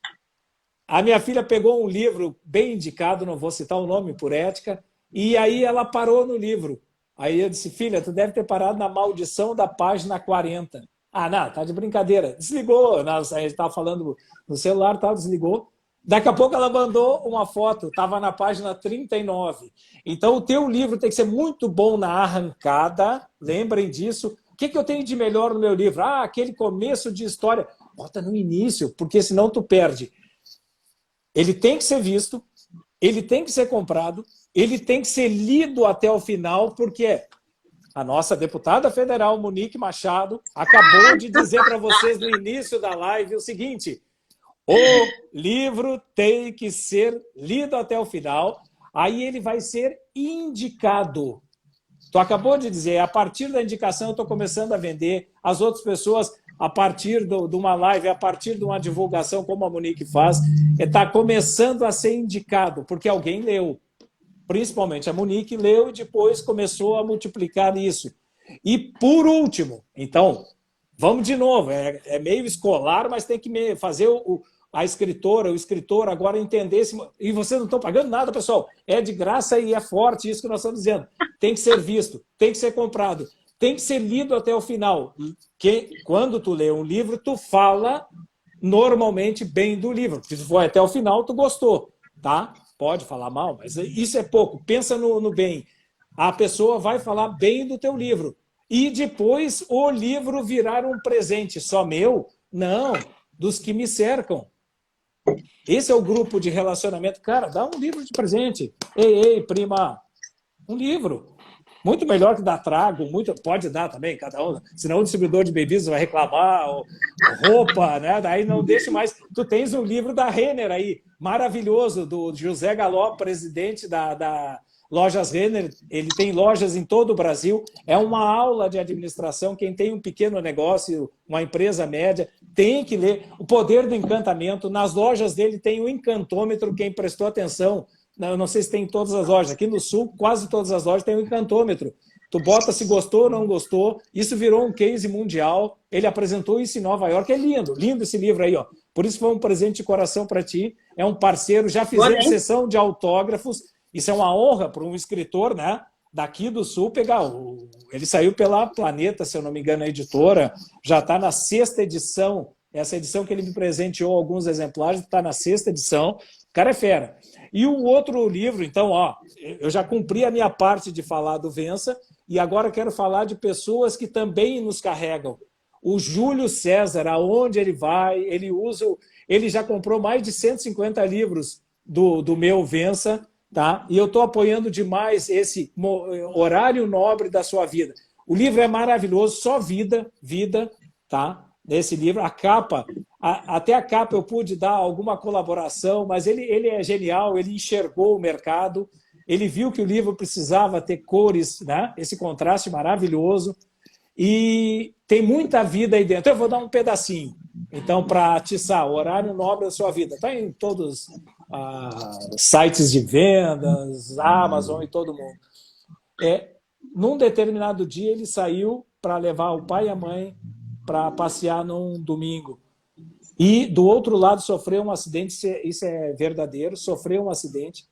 [SPEAKER 2] A minha filha pegou um livro bem indicado, não vou citar o nome por ética, e aí ela parou no livro. Aí eu disse, filha, tu deve ter parado na maldição da página 40. Ah, não, tá de brincadeira. Desligou, a gente estava falando no celular, tal, desligou. Daqui a pouco ela mandou uma foto, estava na página 39. Então o teu livro tem que ser muito bom na arrancada, lembrem disso. O que eu tenho de melhor no meu livro? Ah, aquele começo de história. Bota no início, porque senão tu perde. Ele tem que ser visto, ele tem que ser comprado, ele tem que ser lido até o final, porque a nossa deputada federal, Monique Machado, acabou de dizer para vocês no início da live o seguinte: o livro tem que ser lido até o final, aí ele vai ser indicado. Tu acabou de dizer, a partir da indicação eu estou começando a vender, as outras pessoas, a partir de uma live, a partir de uma divulgação, como a Monique faz, está começando a ser indicado, porque alguém leu. Principalmente a Monique leu e depois começou a multiplicar isso. E, por último, então, vamos de novo, é meio escolar, mas tem que fazer a escritora, o escritor agora entender esse... E vocês não estão pagando nada, pessoal. É de graça e é forte isso que nós estamos dizendo. Tem que ser visto, tem que ser comprado, tem que ser lido até o final. Quando tu lê um livro, tu fala normalmente bem do livro. Se for até o final, tu gostou, tá? Pode falar mal, mas isso é pouco. Pensa no bem. A pessoa vai falar bem do teu livro. E depois o livro virar um presente. Só meu? Não, dos que me cercam. Esse é o grupo de relacionamento. Cara, dá um livro de presente. Ei, prima, um livro. Muito melhor que dar trago, pode dar também, cada um. Senão o distribuidor de bebidas vai reclamar, ou roupa, né? Daí não deixe mais. Tu tens um livro da Renner aí, maravilhoso, do José Galó, presidente da Lojas Renner. Ele tem lojas em todo o Brasil. É uma aula de administração. Quem tem um pequeno negócio, uma empresa média, tem que ler. O Poder do Encantamento. Nas lojas dele tem um encantômetro, quem prestou atenção. Eu não sei se tem em todas as lojas. Aqui no Sul, quase todas as lojas têm um encantômetro. Tu bota se gostou ou não gostou. Isso virou um case mundial. Ele apresentou isso em Nova York. É lindo, lindo esse livro aí, ó. Por isso foi um presente de coração para ti. É um parceiro. Já fizemos sessão de autógrafos. Isso é uma honra para um escritor, né? Daqui do Sul pegar. Ele saiu pela Planeta, se eu não me engano, a editora. Já está na 6ª edição. Essa edição que ele me presenteou alguns exemplares está na 6ª edição. O cara é fera. E o outro livro, então, ó, eu já cumpri a minha parte de falar do Vença e agora quero falar de pessoas que também nos carregam. O Júlio César, aonde ele vai, ele já comprou mais de 150 livros do meu Vença, tá? E eu estou apoiando demais esse horário nobre da sua vida. O livro é maravilhoso, só vida, tá? Nesse livro, a capa, até a capa eu pude dar alguma colaboração, mas ele é genial, ele enxergou o mercado, ele viu que o livro precisava ter cores, né? Esse contraste maravilhoso, e tem muita vida aí dentro. Eu vou dar um pedacinho, então, para atiçar o horário nobre da sua vida. Está em todos os sites de vendas, Amazon e todo mundo. Num determinado dia, ele saiu para levar o pai e a mãe para passear num domingo. E, do outro lado, sofreu um acidente, isso é verdadeiro, sofreu um acidente.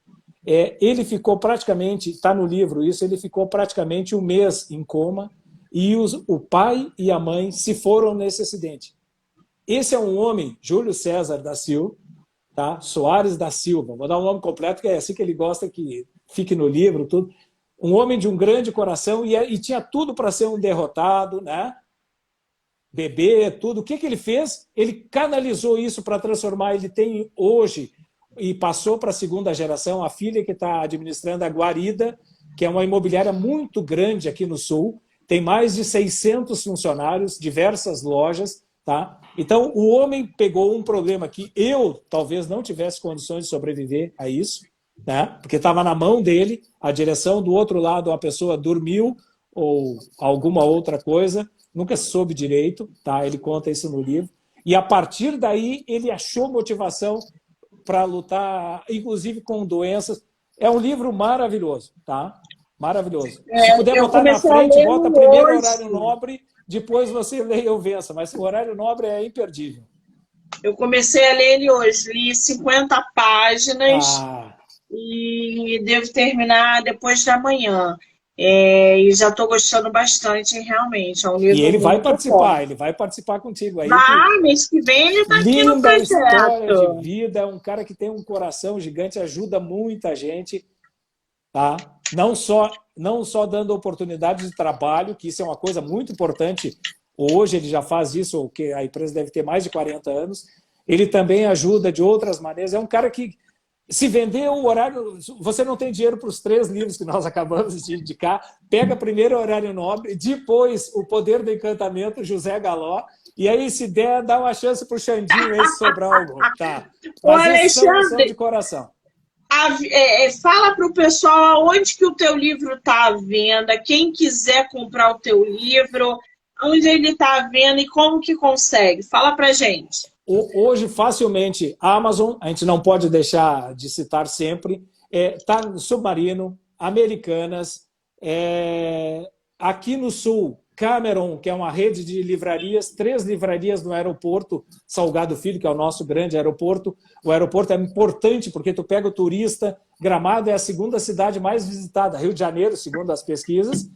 [SPEAKER 2] Ele ficou praticamente, está no livro isso, ele ficou praticamente um mês em coma e o pai e a mãe se foram nesse acidente. Esse é um homem, Júlio César da Silva, tá? Soares da Silva, vou dar o nome completo, que é assim que ele gosta que fique no livro, tudo. Um homem de um grande coração e tinha tudo para ser um derrotado, né? Beber, tudo. O que ele fez? Ele canalizou isso para transformar. Ele tem hoje, e passou para a 2ª geração, a filha que está administrando a Guarida, que é uma imobiliária muito grande aqui no Sul, tem mais de 600 funcionários, diversas lojas, tá? Então, o homem pegou um problema que eu talvez não tivesse condições de sobreviver a isso, né? Porque estava na mão dele a direção, do outro lado a pessoa dormiu ou alguma outra coisa, nunca se soube direito, tá? Ele conta isso no livro. E a partir daí ele achou motivação para lutar, inclusive com doenças. É um livro maravilhoso, tá? Maravilhoso. Se puder
[SPEAKER 3] Eu
[SPEAKER 2] botar na
[SPEAKER 3] comecei a
[SPEAKER 2] frente,
[SPEAKER 3] ler
[SPEAKER 2] bota primeiro o
[SPEAKER 3] hoje.
[SPEAKER 2] Horário Nobre, depois você lê Eu Vença, mas o Horário Nobre é imperdível.
[SPEAKER 3] Eu comecei a ler ele hoje, li 50 páginas
[SPEAKER 2] Ah,
[SPEAKER 3] e devo terminar depois da manhã. E já estou gostando bastante, realmente. É um
[SPEAKER 2] e
[SPEAKER 3] livro muito forte.
[SPEAKER 2] ele vai participar contigo aí, que
[SPEAKER 3] Mês que vem ele está aqui no
[SPEAKER 2] linda história de
[SPEAKER 3] projeto.
[SPEAKER 2] vida, é um cara que tem um coração gigante, ajuda muita gente, tá? Não só dando oportunidade de trabalho, que isso é uma coisa muito importante. Hoje ele já faz isso, o que a empresa deve ter mais de 40 anos. Ele também ajuda de outras maneiras. É um cara que, se vender o horário, você não tem dinheiro para os 3 livros que nós acabamos de indicar, pega primeiro o Horário Nobre, depois O Poder do Encantamento, José Galó, e aí, se der, dá uma chance para o Xandinho esse sobrar algum, tá?
[SPEAKER 3] Ô,
[SPEAKER 2] Mas esses são de
[SPEAKER 3] Alexandre,
[SPEAKER 2] coração.
[SPEAKER 3] fala para o pessoal onde que o teu livro está à venda, quem quiser comprar o teu livro, onde ele está à venda e como que consegue. Fala para gente.
[SPEAKER 2] Hoje, facilmente, a Amazon, a gente não pode deixar de citar sempre, está no Submarino, Americanas, aqui no Sul, Cameron, que é uma rede de livrarias, 3 livrarias no aeroporto Salgado Filho, que é o nosso grande aeroporto. O aeroporto é importante porque tu pega o turista, Gramado é a 2ª cidade mais visitada, Rio de Janeiro, segundo as pesquisas,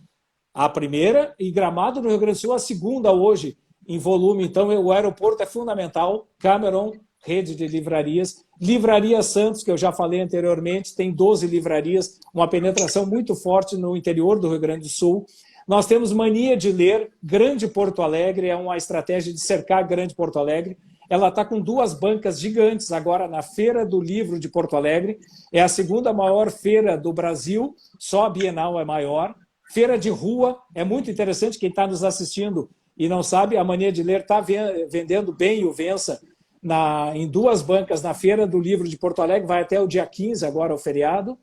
[SPEAKER 2] a primeira, e Gramado, no Rio Grande do Sul, a 2ª hoje, em volume. Então, o aeroporto é fundamental. Cameron, rede de livrarias. Livraria Santos, que eu já falei anteriormente, tem 12 livrarias, uma penetração muito forte no interior do Rio Grande do Sul. Nós temos Mania de Ler, Grande Porto Alegre, é uma estratégia de cercar Grande Porto Alegre. Ela está com 2 bancas gigantes agora na Feira do Livro de Porto Alegre. É a 2ª maior feira do Brasil, só a Bienal é maior. Feira de rua, é muito interessante, quem está nos assistindo e não sabe, a Mania de Ler está vendendo bem o Vença em 2 bancas na Feira do Livro de Porto Alegre, vai até o dia 15, agora o feriado.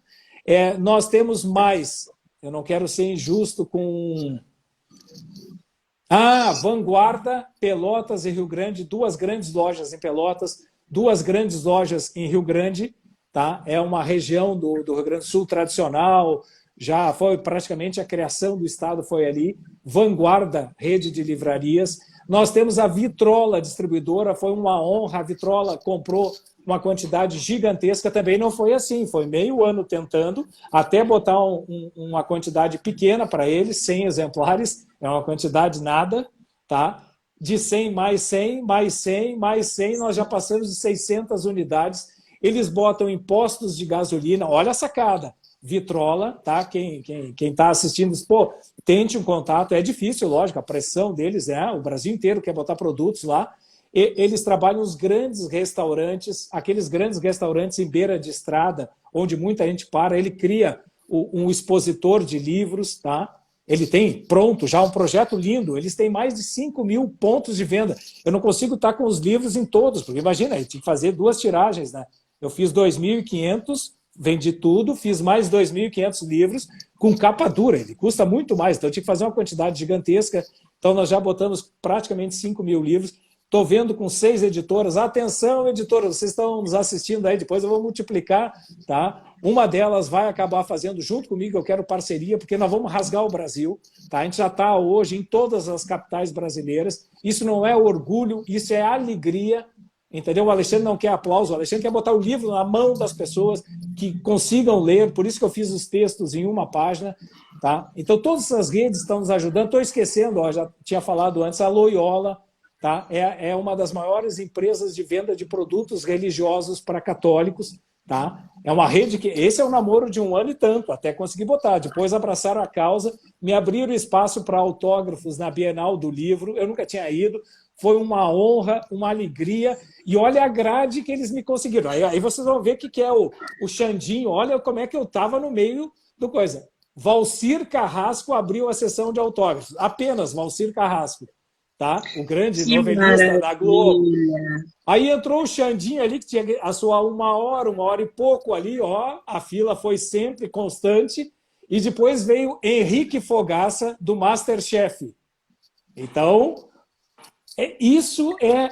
[SPEAKER 2] Nós temos mais, eu não quero ser injusto com... Vanguarda, Pelotas e Rio Grande, 2 grandes lojas em Pelotas, 2 grandes lojas em Rio Grande, tá? É uma região do Rio Grande do Sul tradicional, já foi praticamente a criação do Estado foi ali. Vanguarda, rede de livrarias. Nós temos a Vitrola, distribuidora, foi uma honra, a Vitrola comprou uma quantidade gigantesca, também não foi assim, foi meio ano tentando, até botar uma quantidade pequena para eles, 100 exemplares, é uma quantidade nada, tá? De 100 mais 100, mais 100, mais 100, nós já passamos de 600 unidades. Eles botam em postos de gasolina, olha a sacada, Vitrola, tá? Quem está assistindo, pô, tente um contato, é difícil, lógico, a pressão deles o Brasil inteiro quer botar produtos lá. Eles trabalham nos grandes restaurantes, aqueles grandes restaurantes em beira de estrada, onde muita gente para, ele cria um expositor de livros, tá? Ele tem pronto já um projeto lindo, eles têm mais de 5.000 pontos de venda. Eu não consigo estar com os livros em todos, porque imagina, eu tinha que fazer 2 tiragens, né? Eu fiz 2.500, vendi tudo, fiz mais 2.500 livros com capa dura, ele custa muito mais, então eu tinha que fazer uma quantidade gigantesca, então nós já botamos praticamente 5.000 livros, estou vendo com 6 editoras, atenção editoras, vocês estão nos assistindo aí, depois eu vou multiplicar, tá? Uma delas vai acabar fazendo junto comigo, eu quero parceria, porque nós vamos rasgar o Brasil, tá? A gente já está hoje em todas as capitais brasileiras, isso não é orgulho, isso é alegria, entendeu? O Alexandre não quer aplauso, o Alexandre quer botar o livro na mão das pessoas que consigam ler, por isso que eu fiz os textos em 1 página, tá? Então todas essas redes estão nos ajudando, estou esquecendo, já tinha falado antes, a Loyola, tá? É uma das maiores empresas de venda de produtos religiosos para católicos, tá? É uma rede que... Esse é um namoro de 1 ano e tanto, até conseguir botar. Depois abraçaram a causa, me abriram espaço para autógrafos na Bienal do Livro, eu nunca tinha ido, foi uma honra, uma alegria, e olha a grade que eles me conseguiram. Aí vocês vão ver o que é o Xandinho, olha como é que eu estava no meio do coisa. Valcir Carrasco abriu a sessão de autógrafos, apenas Valcir Carrasco. tá? O grande
[SPEAKER 3] Que
[SPEAKER 2] novelista da Globo.
[SPEAKER 3] maravilha.
[SPEAKER 2] Aí entrou o Xandinho ali, que tinha a sua 1 hora e pouco ali, ó. A fila foi sempre constante. E depois veio Henrique Fogaça, do MasterChef. Então, isso é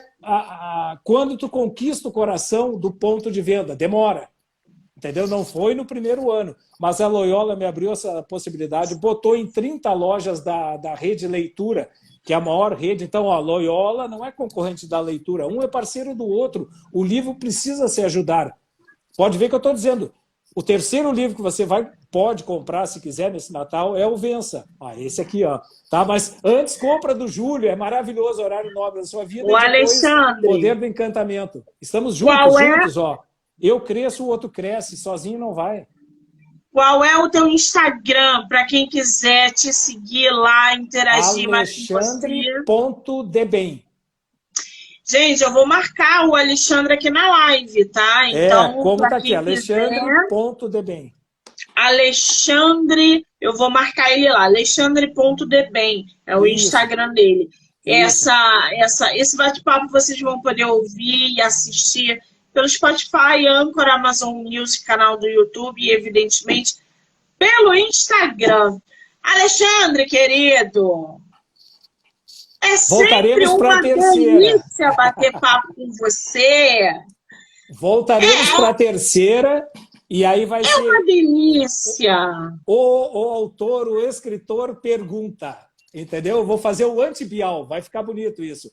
[SPEAKER 2] quando tu conquista o coração do ponto de venda. Demora. Entendeu? Não foi no primeiro ano. Mas a Loyola me abriu essa possibilidade, botou em 30 lojas da rede Leitura, que é a maior rede. Então, a Loyola não é concorrente da Leitura, um é parceiro do outro. O livro precisa se ajudar. Pode ver que eu estou dizendo. O terceiro livro que você pode comprar, se quiser, nesse Natal, é o Vença. Esse aqui, ó. Tá? Mas antes, compra do Júlio. É maravilhoso o Horário Nobre da Sua Vida.
[SPEAKER 3] O
[SPEAKER 2] E depois,
[SPEAKER 3] Alexandre.
[SPEAKER 2] Poder do Encantamento. Estamos
[SPEAKER 3] Qual é?
[SPEAKER 2] juntos, ó. Eu cresço, o outro cresce. Sozinho não vai.
[SPEAKER 3] Qual é o teu Instagram para quem quiser te seguir lá, interagir mais com você?
[SPEAKER 2] Alexandre.debem.
[SPEAKER 3] Gente, eu vou marcar o Alexandre aqui na live, tá? Então,
[SPEAKER 2] como
[SPEAKER 3] pra
[SPEAKER 2] tá aqui,
[SPEAKER 3] quem
[SPEAKER 2] Alexandre.debem.
[SPEAKER 3] Alexandre, eu vou marcar ele lá, alexandre.debem, é o
[SPEAKER 2] Isso.
[SPEAKER 3] Instagram dele.
[SPEAKER 2] Isso.
[SPEAKER 3] Esse bate-papo vocês vão poder ouvir e assistir pelo Spotify, Anchor, Amazon Music, canal do YouTube e, evidentemente, pelo Instagram. Alexandre, querido, é sempre uma delícia bater papo com você.
[SPEAKER 2] Voltaremos para a terceira e aí vai ser...
[SPEAKER 3] É uma delícia.
[SPEAKER 2] O autor, o escritor pergunta, entendeu? Eu vou fazer o anti-Bial, vai ficar bonito isso.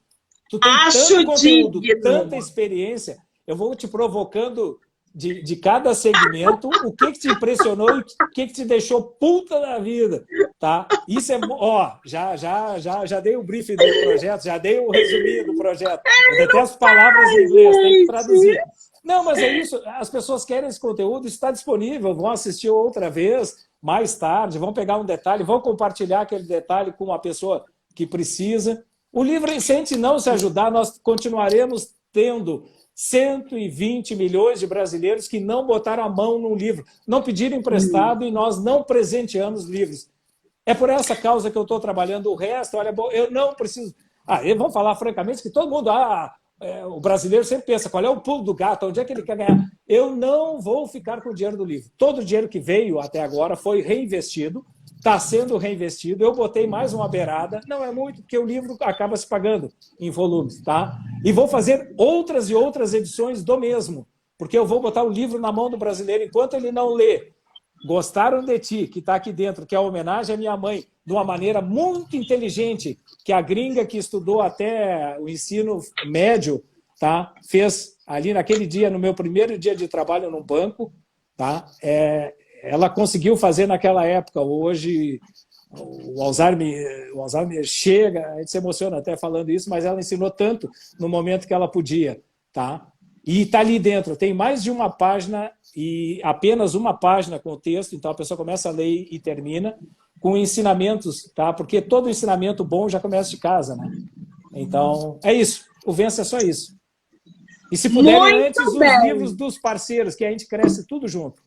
[SPEAKER 2] Tu tem tanto conteúdo, tanta experiência, eu vou te provocando de cada segmento o que te impressionou e o que te deixou puta da vida, tá? Isso é... Ó, já dei o briefing do projeto, já dei o resuminho do projeto. Eu detesto palavras em inglês, tem que traduzir. Não, mas é isso, as pessoas querem esse conteúdo, está disponível, vão assistir outra vez, mais tarde, vão pegar um detalhe, vão compartilhar aquele detalhe com uma pessoa que precisa. O livro, se a gente não se ajudar, nós continuaremos tendo 120 milhões de brasileiros que não botaram a mão num livro, não pediram emprestado e nós não presenteamos livros. É por essa causa que eu estou trabalhando. O resto, olha, eu não preciso... Vamos falar francamente que todo mundo... o brasileiro sempre pensa, qual é o pulo do gato, onde é que ele quer ganhar? Eu não vou ficar com o dinheiro do livro. Todo o dinheiro que veio até agora foi reinvestido, está sendo reinvestido. Eu botei mais uma beirada, não é muito, porque o livro acaba se pagando em volumes, tá? E vou fazer outras e outras edições do mesmo, porque eu vou botar o livro na mão do brasileiro enquanto ele não lê. Gostaram de Ti, que está aqui dentro, que é a homenagem à minha mãe, de uma maneira muito inteligente, que a gringa que estudou até o ensino médio, tá, fez ali naquele dia, no meu primeiro dia de trabalho no banco, tá, ela conseguiu fazer naquela época. Hoje o Alzheimer chega, a gente se emociona até falando isso, mas ela ensinou tanto no momento que ela podia, tá? E está ali dentro, tem mais de uma página e apenas uma página com o texto, então a pessoa começa a ler e termina com ensinamentos, tá? Porque todo ensinamento bom já começa de casa, né? Então, é isso. O Vença é só isso. E se puderem, antes os livros dos parceiros, que a gente cresce tudo junto.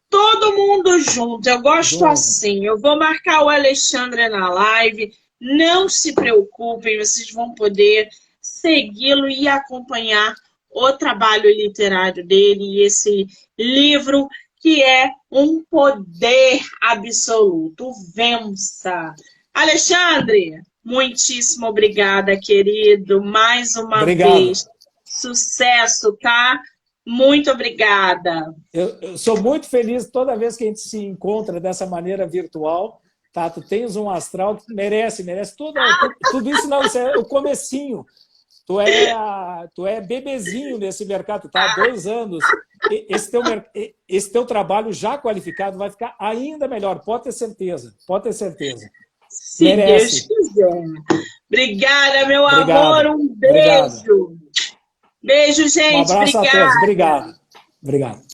[SPEAKER 3] Todo mundo junto, eu gosto assim. Eu vou marcar o Alexandre na live, não se preocupem, vocês vão poder segui-lo e acompanhar o trabalho literário dele e esse livro que é um poder absoluto, Vença. Alexandre, muitíssimo obrigada, querido, mais uma vez. Sucesso, tá? Muito obrigada.
[SPEAKER 2] Eu sou muito feliz toda vez que a gente se encontra dessa maneira virtual, tá? Tu tens um astral que merece tudo isso. Não, isso é o comecinho. Tu é bebezinho nesse mercado, tá? Há 2 anos. Esse teu trabalho já qualificado vai ficar ainda melhor, pode ter certeza. Pode ter certeza.
[SPEAKER 3] Se merece. Deus quiser. Obrigada, meu amor. Um beijo. Obrigado. Beijo, gente.
[SPEAKER 2] Um abraço a todos. Obrigado.